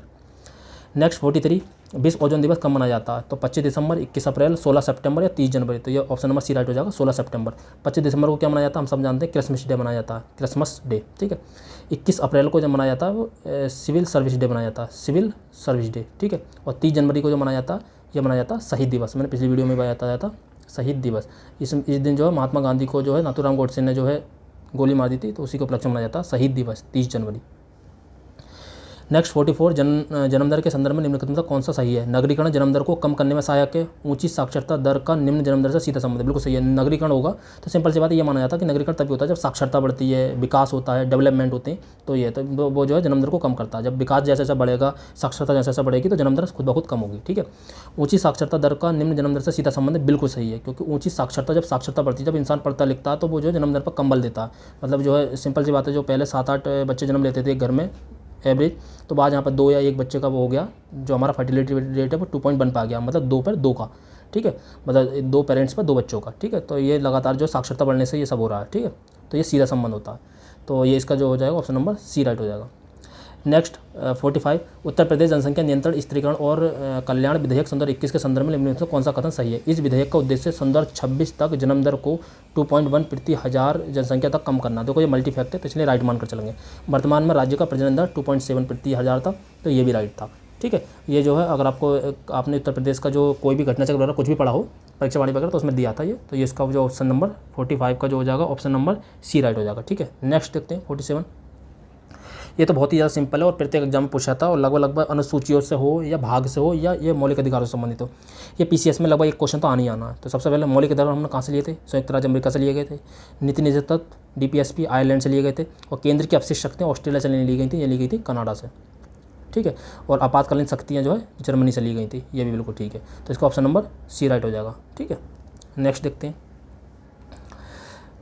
नेक्स्ट 43, विश्व ओजोन दिवस कब मनाया जाता है? तो 25 दिसंबर, 21 अप्रैल, 16 सितंबर या 30 जनवरी। तो ये ऑप्शन नंबर सी राइट हो जाएगा, 16 सितंबर। 25 दिसंबर को क्या मनाया जाता है? हम सब जानते हैं, क्रिसमस डे मनाया जाता है, क्रिसमस डे, ठीक है। 21 अप्रैल को जब मनाया जाता है वो सिविल सर्विस डे मनाया जाता है, सिविल सर्विस डे, ठीक है। और 30 जनवरी को जो मनाया जाता है, ये मनाया जाता है शहीद दिवस। मैंने पिछली वीडियो में बताया था शहीद दिवस। इस दिन जो है महात्मा गांधी को जो है नाथूराम गोडसे ने जो है गोली मार दी थी, तो उसी को उपलक्ष्य में मनाया जाता है शहीद दिवस, 30 जनवरी। नेक्स्ट 44, जन्म दर के संदर्भ में निम्नलिखित में से कौन सा सही है? नगरीकरण जन्म दर को कम करने में सहायक है। ऊंची साक्षरता दर का निम्न जन्म दर से सीधा संबंध है। बिल्कुल सही है। नगरीकरण होगा तो सिंपल सी बात है, ये माना जाता है कि नगरीकरण तभी होता है जब साक्षरता बढ़ती है, विकास होता है, डेवलपमेंट होते हैं, तो ये तो वो जो है जन्म दर को कम करता है। जब विकास जैसे जैसा बढ़ेगा, साक्षरता जैसे जैसा बढ़ेगी, तो जन्म दर खुद ब खुद कम होगी, ठीक है। ऊंची साक्षरता दर का निम्न जन्म दर से सीधा संबंध बिल्कुल सही है, क्योंकि ऊंची साक्षरता, जब साक्षरता बढ़ती है, जब इंसान पढ़ता लिखता है, तो वो जो है जन्म दर पर कम बल देता है। मतलब जो है सिंपल सी बात है, जो पहले 7-8 बच्चे जन्म लेते थे एक घर में एवरेज, तो बाद यहाँ पर 2 या 1 बच्चे का वो हो गया, जो हमारा फर्टिलिटी रेट है वो 2.1 पे आ गया, मतलब 2 पर 2 का, ठीक है। मतलब 2 पेरेंट्स पर 2 बच्चों का, ठीक है। तो ये लगातार जो साक्षरता बढ़ने से ये सब हो रहा है, ठीक है। तो ये सीधा संबंध होता है। तो ये इसका जो हो जाएगा ऑप्शन नंबर सी राइट हो जाएगा। नेक्स्ट 45, उत्तर प्रदेश जनसंख्या नियंत्रण, स्त्रीकरण और कल्याण विधेयक 2021 के संदर्भ में निम्नलिखित में कौन सा कथन सही है? इस विधेयक का उद्देश्य 2026 तक जन्म दर को 2.1 प्रति हजार जनसंख्या तक कम करना। देखो ये मल्टी फैक्ट है, तो इसलिए राइट मानकर चलेंगे। वर्तमान में राज्य का प्रजनन दर 2.7 प्रति हजार था, तो ये भी राइट था, ठीक है। ये जो है अगर आपने उत्तर प्रदेश का जो कोई भी घटनाचक्र वगैरह कुछ भी पढ़ा हो परीक्षा वाणी वगैरह, तो उसमें दिया था ये। तो ये इसका जो ऑप्शन नंबर 45 का जो हो जाएगा ऑप्शन नंबर सी राइट हो जाएगा, ठीक है। नेक्स्ट देखते हैं 47। ये तो बहुत ही ज़्यादा सिंपल है और प्रत्येक एग्जाम में पूछा था, और लगभग अनुसूचियों से हो या भाग से हो या ये मौलिक अधिकारों से संबंधित हो, ये पीसीएस में लगभग एक क्वेश्चन तो आना ही आना है। तो सबसे पहले मौलिक अधिकार हमने कहाँ से लिए थे? संयुक्त राज्य अमेरिका से लिए गए थे। नीति निधि तत्व डीपीएसपी आयरलैंड से लिए गए थे, और केंद्र की अपशिष्ट शक्तियाँ ऑस्ट्रेलिया से ली गई थी, ये ली गई थी कनाडा से, ठीक है। और आपातकालीन शक्तियाँ जो है जर्मनी से ली गई थी, ये भी बिल्कुल ठीक है। तो इसका ऑप्शन नंबर सी राइट हो जाएगा, ठीक है। नेक्स्ट देखते हैं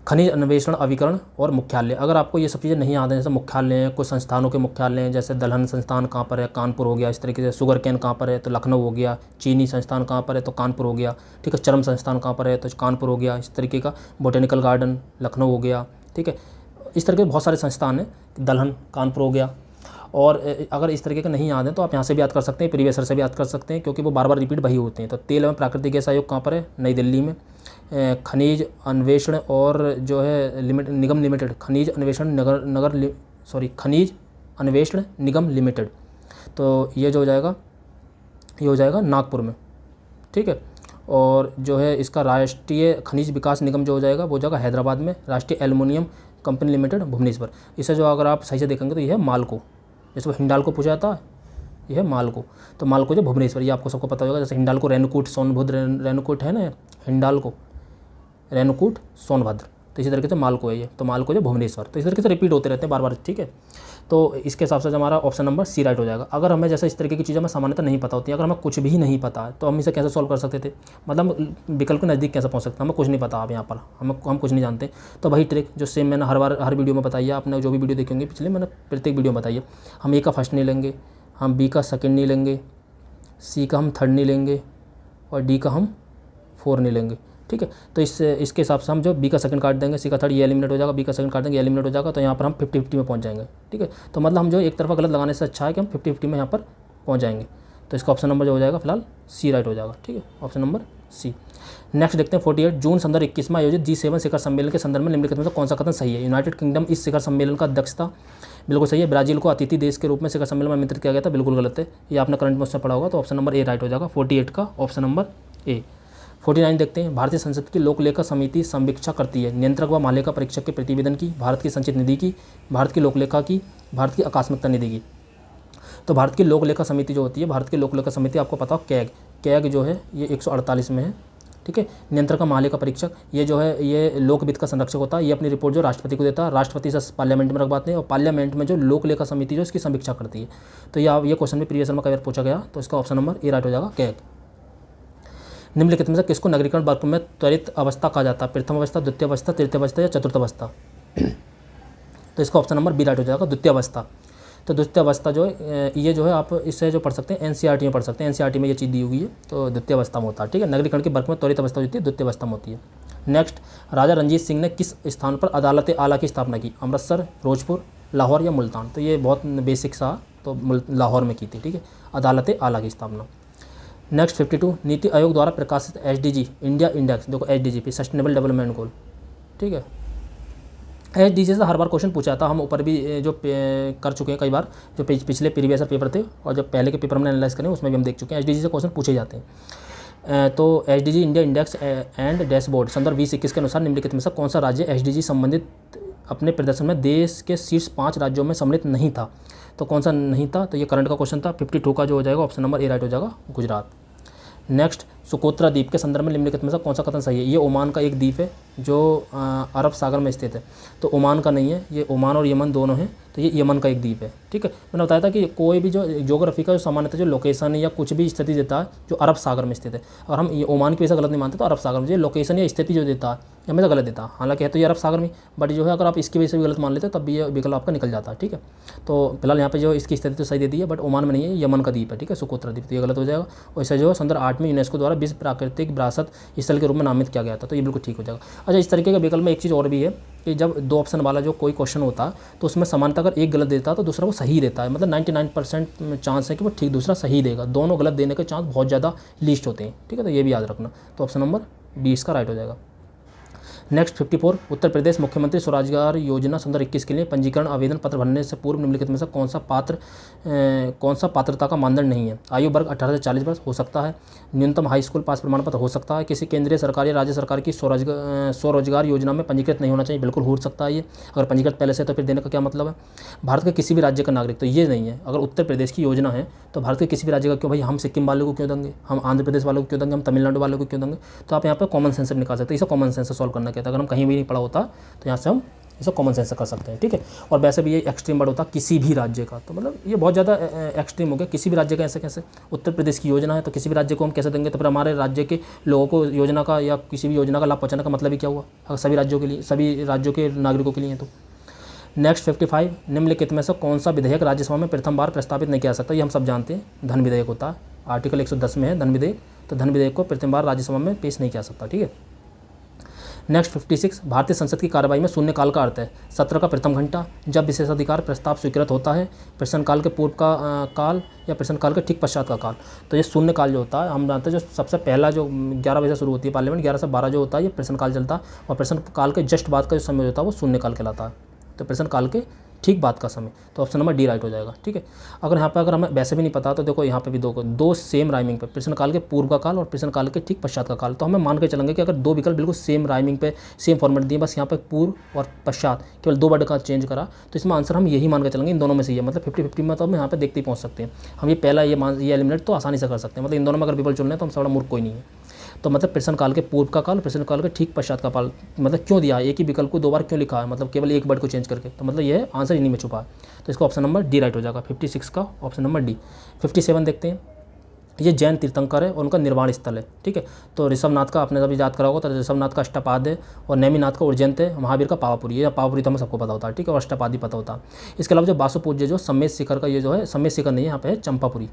खनिज अन्वेषण, अभिकरण और मुख्यालय। अगर आपको ये सब चीज़ें नहीं याद हैं, जैसे मुख्यालय हैं, कुछ संस्थानों के मुख्यालय हैं, जैसे दलहन संस्थान कहाँ पर है? कानपुर हो गया। इस तरीके से शुगर कैन कहाँ पर है? तो लखनऊ हो गया। चीनी संस्थान कहाँ पर है? तो कानपुर हो गया, ठीक है। चरम संस्थान कहाँ पर है? तो कानपुर हो गया। इस तरीके का बोटेनिकल गार्डन लखनऊ हो गया, ठीक है। इस तरह के बहुत सारे संस्थान हैं, दलहन कानपुर हो गया। और अगर इस तरीके के नहीं याद हैं तो आप यहाँ से भी याद कर सकते हैं, प्रीवियस ईयर से भी याद कर सकते हैं, क्योंकि वो बार बार रिपीट वही होते हैं। तो तेल एवं प्राकृतिक गैस आयोग कहाँ पर है? नई दिल्ली में। खनिज अन्वेषण और जो है निगम लिमिटेड, खनिज अन्वेषण खनिज अन्वेषण निगम लिमिटेड, तो ये जो हो जाएगा, ये हो जाएगा नागपुर में, ठीक है। और जो है इसका राष्ट्रीय खनिज विकास निगम जो हो जाएगा वो जाएगा हैदराबाद में। राष्ट्रीय एल्युमिनियम कंपनी लिमिटेड भुवनेश्वर। इसे जो अगर आप सही से देखेंगे तो ये है मालको, जिसको हिंडाल्को पूछा जाता है, ये है मालको। तो मालको जो भुवनेश्वर, ये आपको सबको पता होगा। जैसे हिंडाल्को रेणुकूट सोनभद्र, रेणुकूट है ना, हिंडाल्को रेणुकूट सोनभद्र, तो इसी तरीके से मालको है ये। तो मालको जो भुवनेश्वर, तो इस तरीके से रिपीट होते रहते हैं बार बार, ठीक है। तो इसके हिसाब से हमारा ऑप्शन नंबर सी राइट हो जाएगा। अगर हमें जैसे इस तरीके की चीज़ें हमें सामान्यतः नहीं पता होती, अगर हमें कुछ भी नहीं पता है तो हम इसे कैसे सॉल्व कर सकते थे, मतलब विकल्प के नज़दीक कैसे पहुँच सकते हैं, हमें कुछ नहीं पता। अब यहाँ पर हम कुछ नहीं जानते, तो वही ट्रिक जो सेम मैंने हर वीडियो में बताई है, आपने जो भी वीडियो देखेंगे पिछले मैंने प्रत्येक वीडियो में बताई है। हम ए का फर्स्ट नहीं लेंगे, हम बी का सेकंड नहीं लेंगे, सी का हम थर्ड नहीं लेंगे और डी का हम फोर नहीं लेंगे, ठीक है। तो इसके हिसाब से हम जो बी का सेकंड काट देंगे, सी का थर्ड, ये एलिमिनेट हो जाएगा, बी का सेकंड काट देंगे, एलिमिनेट हो जाएगा। तो यहाँ पर हम 50-50 में पहुँच जाएंगे, ठीक है। तो मतलब हम जो एक तरफा गलत लगाने से अच्छा है कि हम 50-50 में यहाँ पर पहुँच जाएंगे। तो इसका ऑप्शन नंबर जो हो जाएगा फिलहाल सी राइट हो जाएगा, ठीक है, ऑप्शन नंबर सी। नेक्स्ट देखते हैं 48 जून 2021 में आयोजित G7 शिखर सम्मेलन के संदर्भ में निम्नलिखित में से कौन सा कथन सही है। यूनाइटेड किंगडम इस शिखर सम्मेलन का अध्यक्षता, बिल्कुल सही है। ब्राज़ील को अतिथि देश के रूप में शिखर सम्मेलन में आमंत्रित किया गया था, बिल्कुल गलत है, ये आपने करंट में उससे पढ़ा होगा। तो ऑप्शन नंबर ए राइट हो जाएगा, 48 का ऑप्शन नंबर ए। 49 देखते हैं, भारतीय संसद की लोक लेखा समिति समीक्षा करती है नियंत्रक व महालेखा परीक्षक के प्रतिवेदन की, भारत की संचित निधि की, भारत की लोक लेखा की, भारत की आकस्मिकता निधि की। तो भारत की लोक लेखा समिति जो होती है, भारत की लोक लेखा समिति आपको पता हो कैग जो है ये 148 में है, ठीक है। नियंत्रक का महालेखा परीक्षक ये जो है ये लोक वित्त का संरक्षक होता है, ये अपनी रिपोर्ट जो राष्ट्रपति को देता है, राष्ट्रपति से पार्लियामेंट में रखवाते हैं और पार्लियामेंट में जो लोक लेखा समिति जो इसकी समीक्षा करती है। तो ये क्वेश्चन भी प्रीवियस में कई बार पूछा गया, तो इसका ऑप्शन नंबर ए राइट हो जाएगा, कैग। निम्नलिखित में से किसको नगरीकरण वर्ग में त्वरित अवस्था कहा जाता है, प्रथम अवस्था, द्वितीय अवस्था, तृतीय अवस्था या चतुर्थ अवस्था। तो इसका ऑप्शन नंबर बी राइट हो जाएगा, द्वितीय अवस्था। तो द्वितीय अवस्था जो है ये जो है आप इससे जो पढ़ सकते हैं एनसीईआरटी में पढ़ सकते हैं, एनसीईआरटी में ये चीज़ दी हुई है। तो द्वितीय अवस्था में होता है, ठीक है। नगरीकरण के वर्ग में त्वरित अवस्था होती है, द्वितीय अवस्था में होती है। नेक्स्ट, राजा रणजीत सिंह ने किस स्थान पर अदालत आला की स्थापना की, अमृतसर, फिरोजपुर, लाहौर या मुल्तान। तो ये बहुत बेसिक सा, तो लाहौर में की थी, ठीक है, अदालत आला की स्थापना। नेक्स्ट 52, नीति आयोग द्वारा प्रकाशित SDG इंडिया इंडेक्स, देखो SDG पे सस्टेनेबल डेवलपमेंट गोल, ठीक है। SDG से हर बार क्वेश्चन पूछा था, हम ऊपर भी जो कर चुके हैं कई बार, जो पिछले प्रीवियस पेपर थे और जो पहले के पेपर में एनालाइज करें उसमें भी हम देख चुके हैं, SDG से क्वेश्चन पूछे जाते हैं। तो SDG India index and dashboard संदर्भ 2021 के अनुसार निम्नलिखित में से कौन सा राज्य SDG संबंधित अपने प्रदर्शन में देश के शीर्ष 5 राज्यों में सम्मिलित नहीं था। तो कौन सा नहीं था, तो ये करंट का क्वेश्चन था। 52 का जो हो जाएगा ऑप्शन नंबर ए राइट हो जाएगा, गुजरात। नेक्स्ट, सुकोत्रा द्वीप के संदर्भ में निम्नलिखित में से कौन सा कथन सही है। ये ओमान का एक द्वीप है जो अरब सागर में स्थित है, तो ओमान का नहीं है, ये ओमान और यमन दोनों हैं, तो ये यमन का एक द्वीप है, ठीक है। मैंने बताया था कि कोई भी जो ज्योग्राफी का जो सामान्यतः जो लोकेशन या कुछ भी स्थिति देता है जो अरब सागर में स्थित है, अगर हम ये ओमान की वजह गलत नहीं मानते तो अरब सागर में जो लोकेशन या स्थिति जो देता है हमेशा गलत देता है, हालांकि है तो ये अरब सागर में, बट जो है अगर आप इसकी वजह से भी गलत मान लेते तब भी ये विकल्प आपका निकल जाता है, ठीक है। तो फिलहाल यहाँ पे जो इसकी स्थिति तो सही दे दी है, बट ओमान में नहीं है, यमन का द्वीप है, ठीक है, सुकोत्रा द्वीप, तो ये गलत हो जाएगा। और इसे जो है 2008 में यूनेस्को द्वारा विश्व प्राकृतिक विरासत स्थल के रूप में नामित किया गया था, तो ये बिल्कुल ठीक हो जाएगा। अच्छा, इस तरीके के विकल्प में एक चीज़ और भी है कि जब 2 ऑप्शन वाला जो कोई क्वेश्चन होता है तो उसमें समानता अगर एक गलत देता है तो दूसरा वो सही देता है, मतलब 99% चांस है कि वो ठीक दूसरा सही देगा, दोनों गलत देने के चांस बहुत ज़्यादा लीस्ट होते हैं, ठीक है। तो ये भी याद रखना, तो ऑप्शन नंबर 20 का राइट हो जाएगा। नेक्स्ट 54, उत्तर प्रदेश मुख्यमंत्री स्वरोजगार योजना संदर्भ 21 के लिए पंजीकरण आवेदन पत्र भरने से पूर्व निम्नलिखित में से कौन सा पात्रता का मानदंड नहीं है। आयु वर्ग 18 से 40 वर्ष हो सकता है, न्यूनतम हाई स्कूल पास प्रमाण पत्र हो सकता है, किसी केंद्रीय सरकार या राज्य सरकार की स्वरोजगार योजना में पंजीकृत नहीं होना चाहिए, बिल्कुल हो सकता है ये। अगर पंजीकृत पहले से तो फिर देने का क्या मतलब है। भारत के किसी भी राज्य का नागरिक, तो ये नहीं है। अगर उत्तर प्रदेश की योजना है तो भारत के किसी भी राज्य का क्यों, भाई हम सिक्किम वालों को क्यों देंगे, हम आंध्र प्रदेश वालों को क्यों देंगे, हम तमिलनाडु वालों को क्यों देंगे। तो आप यहाँ पर कॉमन सेंस निकाल सकते हैं, इसे कॉमन सेंस से सॉल्व करना कहता है। अगर हम कहीं भी नहीं पढ़ा होता तो यहाँ से हम इसे कॉमन सेंस से कर सकते हैं, ठीक है। और वैसे भी ये एक्सट्रीम वर्ड होता किसी भी राज्य का, तो मतलब ये बहुत ज़्यादा एक्सट्रीम हो गया, किसी भी राज्य का ऐसे कैसे। उत्तर प्रदेश की योजना है तो किसी भी राज्य को हम कैसे देंगे, तो फिर हमारे राज्य के लोगों को योजना का या किसी भी योजना का लाभ पहुँचाने का मतलब ही क्या हुआ, अगर सभी राज्यों के लिए, सभी राज्यों के नागरिकों के लिए है तो। नेक्स्ट 55, निम्नलिखित में से कौन सा विधेयक राज्यसभा में प्रथम बार प्रस्तावित नहीं किया सकता। ये हम सब जानते हैं, धन विधेयक होता है, आर्टिकल 110 में है धन विधेयक, तो धन विधेयक को प्रथम बार राज्यसभा में पेश नहीं किया सकता, ठीक है। नेक्स्ट 56, भारतीय संसद की कार्रवाई में शून्यकाल का अर्थ है सत्र का प्रथम घंटा, जब विशेषाधिकार प्रस्ताव स्वीकृत होता है, प्रश्नकाल के पूर्व का काल या प्रश्नकाल के ठीक पश्चात का काल। तो ये शून्यकाल जो होता है हम जानते हैं, जो सबसे पहला जो 11 बजे से शुरू होती है पार्लियामेंट, 11 से 12 जो होता है ये प्रश्नकाल चलता है, और प्रश्नकाल के जस्ट बाद का जो समय होता है वो शून्यकाल कहलाता है। तो प्रश्नकाल के ठीक बात का समय, तो ऑप्शन नंबर डी राइट हो जाएगा, ठीक है। अगर यहाँ पे अगर हमें वैसे भी नहीं पता तो देखो यहाँ पे भी दो सेम राइमिंग पे, प्रश्नकाल के पूर्व का काल और प्रश्नकाल के ठीक पश्चात का काल, तो हमें मान के चलेंगे कि अगर 2 विकल्प बिल्कुल सेम राइमिंग पे सेम फॉर्मेट दिए, बस यहाँ पे पूर्व और पश्चात केवल 2 वर्ड का चेंज करा, तो इसमें आंसर हम यही मान के चलेंगे इन दोनों में से ही है, मतलब 50-50 में तो हम यहाँ पे देखते ही पहुँच सकते हैं। हम ये पहला ये एलिमिनेट तो आसानी से कर सकते हैं, मतलब इन दोनों में अगर विकल्प चुनना है तो हमसे बड़ा मूर्ख कोई नहीं है। तो मतलब प्रश्न काल के पूर्व का काल, प्रश्न काल के ठीक पश्चात का काल, मतलब क्यों दिया है, एक ही विकल्प को 2 बार क्यों लिखा है, मतलब केवल एक वर्ड को चेंज करके, तो मतलब ये आंसर इन्हीं में छुपा है। तो इसका ऑप्शन नंबर डी राइट हो जाएगा, 56 का ऑप्शन नंबर डी। 57 देखते हैं। ये जैन तीर्थंकर है और उनका निर्वाण स्थल है, ठीक है। तो ऋषभनाथ का आपने अभी याद करा होगा, तो ऋषभनाथ का अष्टपाद है और नेमिनाथ का उज्जैन है, महावीर का पावापुरी, ये पावापुरी तो हमें सबको पता होता है, ठीक है, और अष्टपादी पता होता है। इसके अलावा जो वासुपूज्य जो सम्मेद शिखर का ये जो है, सम्मेद शिखर नहीं है, यहाँ पे है चंपापुरी,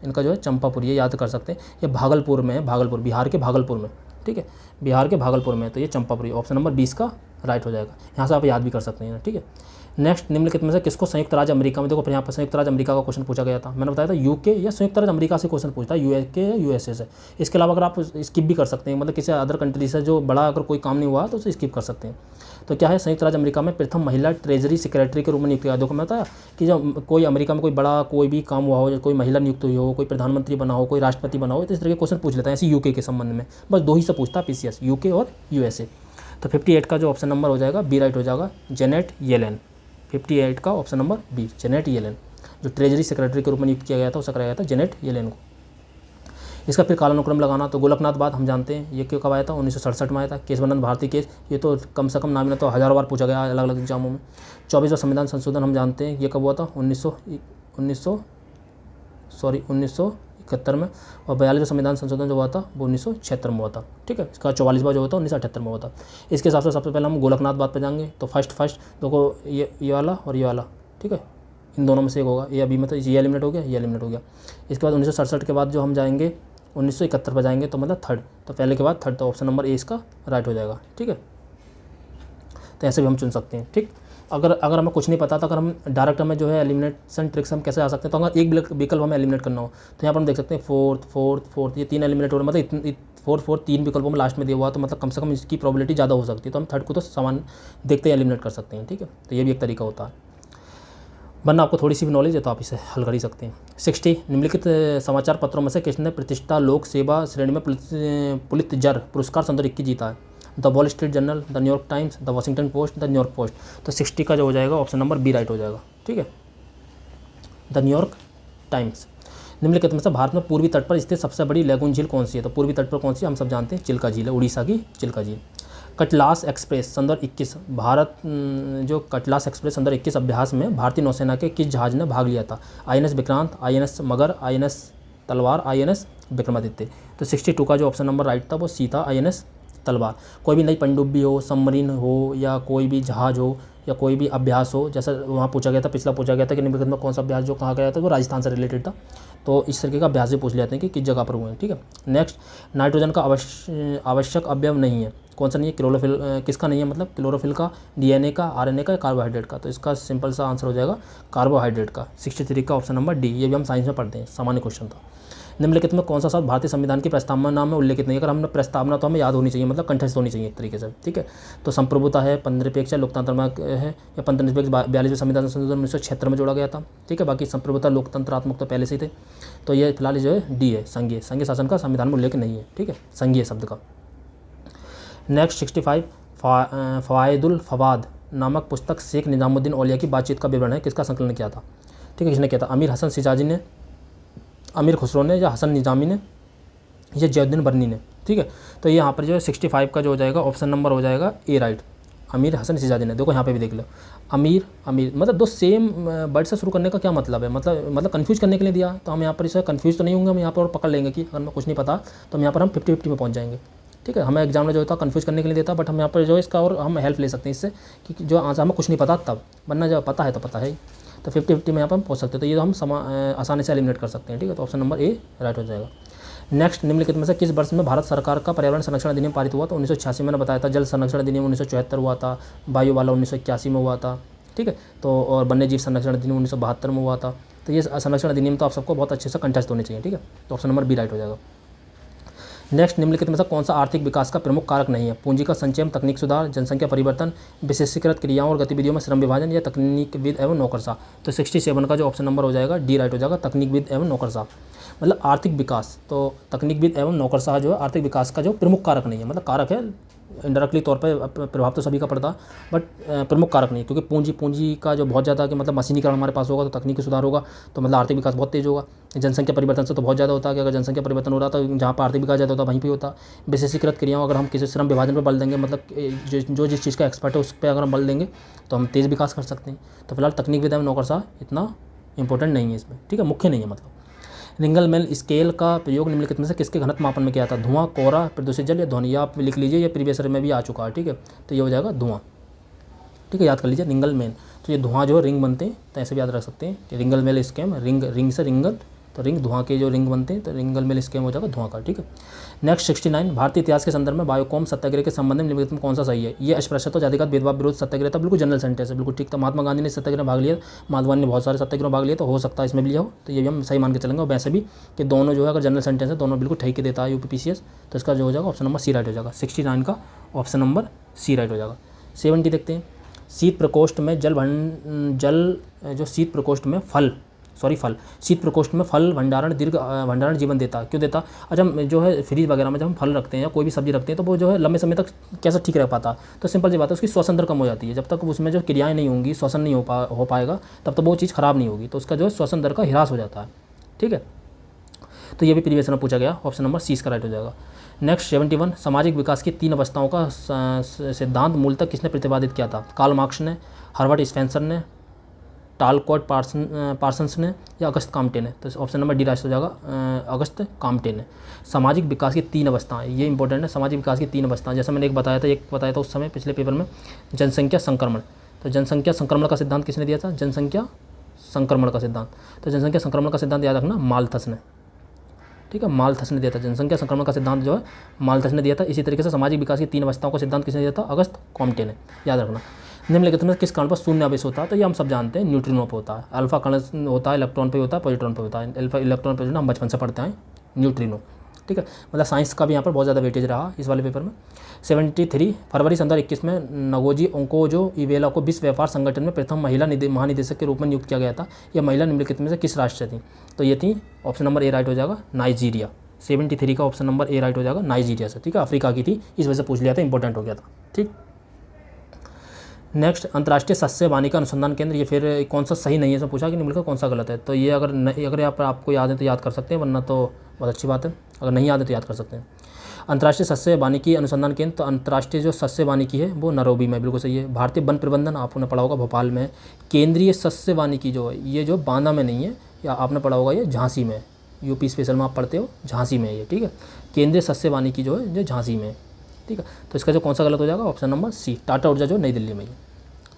इनका जो है चंपापुरी, ये याद कर सकते हैं। ये भागलपुर में है, भागलपुर बिहार के भागलपुर में, ठीक है, बिहार के भागलपुर में, तो ये चंपापुरी ऑप्शन नंबर 20 का राइट हो जाएगा। यहाँ से आप याद भी कर सकते हैं, ठीक है। नेक्स्ट, निम्नलिखित में से किसको संयुक्त राज्य अमेरिका में, देखो यहाँ पर संयुक्त राज्य अमेरिका का क्वेश्चन पूछा गया था, मैंने बताया था यूके या संयुक्त राज्य अमेरिका से क्वेश्चन पूछता है, यूके या यूएसए से। इसके अलावा अगर आप स्किप भी कर सकते हैं, मतलब किसी अदर कंट्री से जो बड़ा अगर कोई काम नहीं हुआ तो उसे स्किप कर सकते हैं। तो क्या है, संयुक्त राज्य अमेरिका में प्रथम महिला ट्रेजरी सेक्रेटरी के रूप में नियुक्त किया। देखो मैं बताया कि जब कोई अमेरिका में कोई बड़ा कोई भी काम हुआ हो, कोई महिला नियुक्त हुई हो, कोई प्रधानमंत्री बना हो, कोई राष्ट्रपति बना हो, तो इस तरह के क्वेश्चन पूछ लेता है। ऐसे यूके के संबंध में बस 2 ही से पूछता है पीसीएस, यूके और यूएसए। तो 58 का जो ऑप्शन नंबर हो जाएगा बी राइट हो जाएगा, जेनेट येलेन। 58 का option number B, Janet Yellen, जो ट्रेजरी सेक्रेटरी के रूप में नियुक्त किया गया था उसे कराया गया था जेनेट येलेन को। इसका फिर कालानुक्रम लगाना, तो गोलकनाथ बाद हम जानते हैं ये क्यों कब आया था, 1967 में आया था। केशवानंद भारती केस, ये तो कम से कम नाम ना तो हज़ारों बार पूछा गया अलग अलग एग्जामों में। 24वां संविधान संशोधन हम जानते हैं ये कब हुआ था, 1971 में, और 42वां संविधान संशोधन जो हुआ था वो 1976 में हुआ था, ठीक है। इसका 44वां जो हुआ था 1978 में हुआ था। इसके हिसाब से सबसे पहले हम गोलकनाथ बात पे जाएंगे। तो फर्स्ट देखो ये वाला और ये वाला, ठीक है, इन दोनों में से एक होगा, ये अभी मतलब ये एलिमिनेट हो गया, ये एलिमिनेट हो गया। इसके बाद 1967 के बाद जो हम जाएंगे 1971 पर जाएंगे, तो मतलब थर्ड, तो पहले के बाद थर्ड, तो ऑप्शन नंबर ए इसका राइट हो जाएगा, ठीक है। तो ऐसे भी हम चुन सकते हैं, ठीक। अगर हमें कुछ नहीं पता तो अगर हम डायरेक्ट हमें जो है एलिमिनेशन ट्रिक्स हम कैसे आ सकते हैं, तो अगर एक विकल्प हमें एलिमिनेट करना हो तो यहाँ पर हम देख सकते हैं फोर्थ, ये 3 एलिमिनेट हो रहे, मतलब फोर्थ 3 विकल्पों में लास्ट में दिया हुआ, तो मतलब कम से कम इसकी प्रोबेबिलिटी ज़्यादा हो सकती है, तो हम थर्ड को तो समान देखते ही एलिमिनेट कर सकते हैं, ठीक है। तो ये भी एक तरीका होता है, वरना आपको थोड़ी सी भी नॉलेज है तो आप इसे हल कर ही सकते हैं। 60, निम्नलिखित समाचार पत्रों में से किसने प्रतिष्ठा लोक सेवा श्रेणी में पुलित्जर पुरस्कार सन 2021 जीता है। The wall street journal, the New York times, the Washington post, the New York post. तो 60 का जो हो जाएगा ऑप्शन नंबर बी राइट हो जाएगा, ठीक है, द न्यूयॉर्क टाइम्स। निम्नलिखित में से भारत में पूर्वी तट पर स्थित सबसे बड़ी लैगून झील कौन सी है। तो पूर्वी तट पर कौन सी है, हम सब जानते हैं चिल्का झील है, उड़ीसा की चिल्का झील। कटलास एक्सप्रेस सन 2021, भारत जो कटलास एक्सप्रेस सन 2021 अभ्यास में भारतीय नौसेना के किस जहाज ने भाग लिया था। INS विक्रांत, INS मगर, INS तलवार, INS विक्रमादित्य। तो 62 का जो ऑप्शन नंबर राइट था वो सी था, INS तलवार। कोई भी नई पनडुब्बी हो, सबमरीन हो, या कोई भी जहाज हो, या कोई भी अभ्यास हो, जैसा वहाँ पूछा गया था, पिछला पूछा गया था कि निम्नलिखित में कौन सा अभ्यास जो कहाँ गया था, वो राजस्थान से रिलेटेड था, तो इस तरीके का अभ्यास भी पूछ लेते हैं कि किस जगह पर हुए हैं, ठीक है। नेक्स्ट, नाइट्रोजन का आवश्यक अवयव नहीं है, कौन सा नहीं है, क्लोरोफिल, किसका नहीं है, मतलब क्लोरोफिल का, DNA का, RNA का, कार्बोहाइड्रेट का। तो इसका सिंपल सा आंसर हो जाएगा कार्बोहाइड्रेट का। 63 का ऑप्शन नंबर डी, ये भी हम साइंस में पढ़ते हैं, सामान्य क्वेश्चन था। निम्नलिखित में कौन सा शब्द भारतीय संविधान की प्रस्तावना में उल्लेखित नहीं है। अगर हमने प्रस्तावना तो हमें याद होनी चाहिए, मतलब कंठस्थ होनी चाहिए एक तरीके से, ठीक है। तो संप्रभुता है, पंधनिरपेक्ष लोकतंत्र में है, या पंधनिरपेक्ष 42वें संविधान संशोधन 1976 में जोड़ा गया था, ठीक है। बाकी संप्रभुता लोकतंत्रात्मक तो पहले से ही थे, तो ये फिलहाल जो है डी है, संघीय शासन का संविधान में उल्लेख नहीं है, ठीक है, संघीय शब्द का। नेक्स्ट 65, फ़वाइदुल फ़वाद नामक पुस्तक शेख निज़ामुद्दीन औलिया की बातचीत का विवरण है, किसका संकलन किया था, ठीक है। किसने किया था, अमीर हसन शिजाजी ने, अमीर खुसरो ने, या हसन निजामी ने, या जयउद्दीन बर्नी ने, ठीक है। तो ये यहाँ पर जो है 65 का जो हो जाएगा ऑप्शन नंबर हो जाएगा ए राइट, अमीर हसन शिजाजी ने। देखो यहाँ पे भी देख लो, अमीर मतलब 2 सेम वर्ड से शुरू करने का क्या मतलब है, मतलब कंफ्यूज करने के लिए दिया, तो हम यहाँ पर इसे कंफ्यूज तो नहीं होंगे, हम यहाँ पर और पकड़ लेंगे कि अगर हमें कुछ नहीं पता तो हम यहाँ पर हम 50-50 में पहुँच जाएंगे, ठीक है। हमें एग्जाम में जो होता है कंफ्यूज करने के लिए देता, बट हम यहाँ पर जो है इसका और हम हेल्प ले सकते हैं इससे कि जो आंसर हमें कुछ नहीं पता तब, वरना जब पता है तो पता है, तो 50-50 में यहाँ पर हम पहुँच सकते हैं। तो ये तो हम आसानी से एलिमिनेट कर सकते हैं, ठीक है। तो ऑप्शन नंबर ए राइट हो जाएगा। नेक्स्ट, निम्नलिखित में से किस वर्ष में भारत सरकार का पर्यावरण संरक्षण अधिनियम पारित हुआ। तो 1986 मैंने बताया था, जल संरक्षण अधिनियम 1974 हुआ था, वायु वाला 1981 में हुआ था, ठीक है। तो और वन्य जीव संरक्षण अधिनियम 1972 में हुआ था। तो ये संरक्षण अधिनियम तो आप सबको बहुत अच्छे से कंठस्थ होने चाहिए, ठीक है। तो ऑप्शन नंबर बी राइट हो जाएगा। नेक्स्ट, निम्नलिखित में से कौन सा आर्थिक विकास का प्रमुख कारक नहीं है। पूंजी का संचयन, तकनीक सुधार, जनसंख्या परिवर्तन, विशेषीकृत क्रियाओं और गतिविधियों में श्रम विभाजन, या तकनीकविद एवं नौकरशाह। तो 67 का जो ऑप्शन नंबर हो जाएगा डी राइट हो जाएगा, तकनीकविद एवं नौकरशाह। मतलब आर्थिक विकास, तो तकनीकविद एवं नौकरशाह जो है आर्थिक विकास का जो प्रमुख कारक नहीं है, मतलब कारक है इनडायरेक्टली तौर पे प्रभाव तो सभी का पड़ता, बट प्रमुख कारक नहीं, क्योंकि पूंजी का जो बहुत ज़्यादा कि मतलब मशीनीकरण हमारे पास होगा तो तकनीकी सुधार होगा, तो मतलब आर्थिक विकास बहुत तेज़ होगा। जनसंख्या परिवर्तन से तो बहुत ज़्यादा होता है कि अगर जनसंख्या परिवर्तन हो रहा तो जहाँ पर आर्थिक विकास ज़्यादा होता है वहीं पर होता। विशेषीकृत क्रियाओं, अगर हम किसी श्रम विभाजन पर बल देंगे, मतलब जो जिस चीज़ का एक्सपर्ट है उस पर अगर हम बल देंगे तो हम तेज़ विकास कर सकते हैं। तो फिलहाल तकनीक विद्या में नौकरशाह इतना इंपॉर्टेंट नहीं है इसमें, ठीक है, मुख्य नहीं है। मतलब रिंगलमेल स्केल का प्रयोग निम्नलिखित में से किसके घनत्व मापन में किया था? धुआं, कोहरा, प्रदूषित जल या ध्वनि? ये आप लिख लीजिए, ये प्रीवियस ईयर में भी आ चुका है, ठीक है। तो ये हो जाएगा धुआं, ठीक है, याद कर लीजिए रिंगलमेल। तो ये धुआं जो रिंग बनते हैं तो ऐसे भी याद रख सकते हैं कि रिंगलमेल स्केम, रिंग से रिंगल, तो रिंग धुआं के जो रिंग बनते हैं तो रिंगलमेल स्केम हो जाएगा धुआं का, ठीक है। नेक्स्ट 69, भारतीय इतिहास के संदर्भ में बायोकॉम सत्याग्रह के संबंध में निम्नलिखित में कौन सा सही है? ये अस्पृश्यता, जातिगत भेदभाव विरोध सत्याग्रह था, बिल्कुल जनरल सेंटेंस है, बिल्कुल ठीक था। महात्मा गांधी ने सत्याग्रह भाग लिया, माधवानी ने बहुत सारे सत्याग्रह भाग लिया, तो हो सकता है इसमें भी लिया हो, तो ये भी हम सही मान के चलेंगे। और वैसे भी कि दोनों जो है अगर जनरल सेंटेंस है दोनों बिल्कुल ठीक के देता है यूपीपीसीएस, तो इसका जो हो जाएगा ऑप्शन नंबर सी राइट हो जाएगा। 69 का ऑप्शन नंबर सी राइट हो जाएगा। 70 देखते हैं, शीत प्रकोष्ठ में शीत प्रकोष्ठ में फल भंडारण दीर्घ भंडारण जीवन देता, क्यों देता? अच्छा, जो है फ्रीज वगैरह में जब हम फल रखते हैं या कोई भी सब्जी रखते हैं तो वो जो है लंबे समय तक कैसे ठीक रह पाता? तो सिंपल सी बात है, उसकी श्वसन दर कम हो जाती है। जब तक उसमें जो क्रियाएं नहीं होंगी, श्वसन नहीं हो पाएगा, तब तक वो चीज़ खराब नहीं होगी, तो उसका जो है श्वसन दर का ह्रास हो जाता है, ठीक है। तो ये भी प्रीवियस में पूछा गया, ऑप्शन नंबर सी का राइट हो जाएगा। नेक्स्ट 71, सामाजिक विकास की 3 अवस्थाओं का सिद्धांत मूलतः किसने प्रतिपादित किया था? कार्ल मार्क्स ने, हर्बर्ट स्पेंसर ने, टालकॉट पार्सन्स ने या अगस्त काम्टे ने? तो ऑप्शन नंबर डी राइट हो जाएगा, अगस्त काम्टे ने। सामाजिक विकास की 3 अवस्थाएं, ये इंपॉर्टेंट है। सामाजिक विकास की 3 अवस्थाएं, जैसे मैंने एक बताया था उस समय पिछले पेपर में, जनसंख्या संक्रमण। तो जनसंख्या संक्रमण का सिद्धांत किसने दिया था? जनसंख्या संक्रमण का सिद्धांत, तो जनसंख्या संक्रमण का सिद्धांत याद रखना माल्थस ने, ठीक है, माल्थस ने दिया था। जनसंख्या संक्रमण का सिद्धांत जो है माल्थस ने दिया था। इसी तरीके से सामाजिक विकास की 3 अवस्थाओं का सिद्धांत किसने दिया था? अगस्त कॉम्टे ने, याद रखना। निम्नलिखित में किस कण पर शून्य आवेश होता है? तो ये हम सब जानते हैं, न्यूट्रिनो पे होता है। अल्फा कण होता है, इलेक्ट्रॉन पे होता है, पॉजिट्रॉन पे होता है। अल्फा इलेक्ट्रॉन पे जो हम बचपन से पढ़ते हैं, न्यूट्रिनो, ठीक है। मतलब साइंस का भी यहाँ पर बहुत ज़्यादा वेटेज रहा इस वाले पेपर में। 73, फरवरी 2021 में नगोजी ओंकोजो इवेला को विश्व व्यापार संगठन में प्रथम महिला महानिदेशक के रूप में नियुक्त किया गया था। यह महिला निम्नलिखित में से किस राष्ट्र से थी? तो ये थी, ऑप्शन नंबर ए राइट हो जाएगा, नाइजीरिया। 73 का ऑप्शन नंबर ए राइट हो जाएगा, नाइजीरिया से, ठीक है, अफ्रीका की थी, इस वजह से पूछ लिया था, इंपॉर्टेंट हो गया था, ठीक। नेक्स्ट, अंतर्राष्ट्रीय सस्य वानिका अनुसंधान केंद्र, ये फिर कौन सा सही नहीं है, इसमें पूछा कि निम्नलिखित कौन सा गलत है? तो ये अगर आपको याद है तो याद कर सकते हैं, वरना तो बहुत अच्छी बात है, अगर नहीं याद है तो याद कर सकते हैं। अंतर्राष्ट्रीय सस्य वानिकी अनुसंधान केंद्र, तो अंतर्राष्ट्रीय जो सस्य वानिकी है वो नैरोबी में, बिल्कुल सही है। भारतीय वन प्रबंधन आपने पढ़ा होगा भोपाल में। केंद्रीय सस्य वानिकी जो है ये जो बांदा में नहीं है, या आपने पढ़ा होगा ये झांसी में, यूपी स्पेशल में आप पढ़ते हो, झांसी में ये, ठीक है। केंद्रीय सस्य वानिकी जो है जो झांसी में, ठीक है। तो इसका जो कौन सा गलत हो जाएगा? ऑप्शन नंबर सी, टाटा ऊर्जा जो नई दिल्ली में है,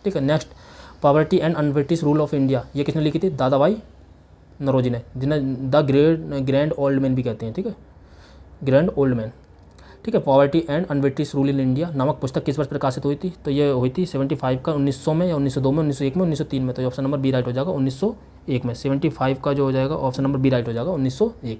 ठीक है। Next, poverty and un-British rule of India, ये किसने लिखी थी? दादाभाई नौरोजी ने, जिन्हें द ग्रैंड ओल्ड मैन भी कहते हैं, ठीक है, ग्रैंड ओल्ड मैन, ठीक है। Poverty and un-British rule in India नामक पुस्तक किस वर्ष प्रकाशित हुई थी? तो ये हुई थी 75 का, 1900 में या 1902 में, 1901 में, 1903 में। तो ऑप्शन नंबर बी राइट हो जाएगा, 1901 में। 75 का जो हो जाएगा ऑप्शन नंबर बी राइट हो जाएगा, 1901।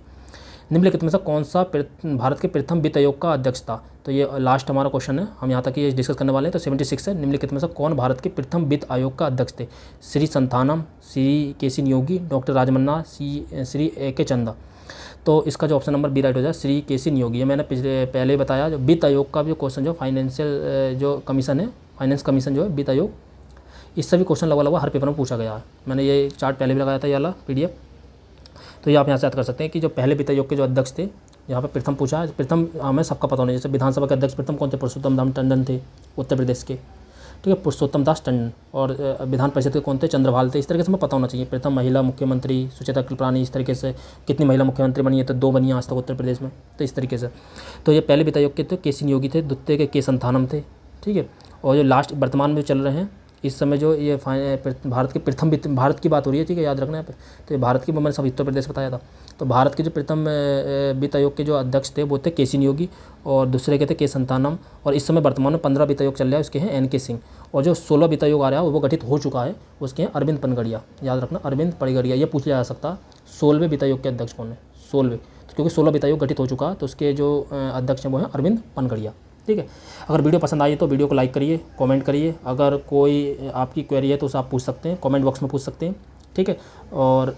निम्नलिखित में से कौन सा भारत के प्रथम वित्त आयोग का अध्यक्ष था? तो ये लास्ट हमारा क्वेश्चन है, हम यहाँ तक ये डिस्कस करने वाले हैं। तो 76 है, निम्नलिखित में से कौन भारत के प्रथम वित्त आयोग का अध्यक्ष थे? श्री संथानम, श्री केसी नियोगी, डॉक्टर राजमन्ना, श्री ए.के. चंदा। तो इसका जो ऑप्शन नंबर बी राइट हो जाए, श्री केसी नियोगी। ये मैंने पहले बताया, जो वित्त आयोग का जो क्वेश्चन जो फाइनेंशियल जो कमीशन है, फाइनेंस कमीशन जो है वित्त आयोग, इससे भी क्वेश्चन लगा हर पेपर में पूछा गया है। मैंने ये चार्ट पहले भी लगाया था, ये वाला PDF। तो ये आप यहाँ से याद कर सकते हैं कि जो पहले वित्त आयोग के जो अध्यक्ष थे, यहाँ पे प्रथम पूछा है, प्रथम हमें सबका पता होना चाहिए। जैसे विधानसभा के अध्यक्ष प्रथम कौन थे? पुरुषोत्तम दास टंडन थे, उत्तर प्रदेश के, ठीक है, पुरुषोत्तम दास टंडन। और विधान परिषद के कौन थे? चंद्रभाल थे। इस तरीके से हमें पता होना चाहिए। प्रथम महिला मुख्यमंत्री सुचेता कृपलानी, इस तरीके से कितनी महिला मुख्यमंत्री बनी है? तो 2 बनी आज तक उत्तर प्रदेश में। तो इस तरीके से, तो ये पहले वित्त आयोग के थे केसी नियोगी थे, द्वितीय के संथानम थे, ठीक है। और जो लास्ट वर्तमान में चल रहे हैं इस समय जो ये भारत के प्रथम भारत की बात हो रही है, ठीक है, याद रखना है। तो ये भारत की, मैंने सब उत्तर प्रदेश बताया था। तो भारत के जो प्रथम वित्त आयोग के जो अध्यक्ष थे वो थे केसी नियोगी, और दूसरे के थे के संतानम। और इस समय वर्तमान में 15 वित्त आयोग चल रहा है, उसके हैं NK सिंह। और जो 16 वित्त आयोग आ रहा है वो गठित हो चुका है, उसके हैं अरविंद पनगड़िया, याद रखना, अरविंद पनगड़िया। ये पूछ लिया जा सकता है 16वें वित्त आयोग के अध्यक्ष कौन है? 16वें, तो क्योंकि 16 वित्त आयोग गठित हो चुका है, तो उसके जो अध्यक्ष हैं वो हैं अरविंद पनगड़िया, ठीक है। अगर वीडियो पसंद आई तो वीडियो को लाइक करिए, कमेंट करिए। अगर कोई आपकी क्वेरी है तो उसे आप पूछ सकते हैं, कमेंट बॉक्स में पूछ सकते हैं, ठीक है। और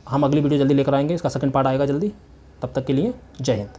हम अगली वीडियो जल्दी लेकर आएंगे, इसका सेकंड पार्ट आएगा जल्दी। तब तक के लिए जय हिंद।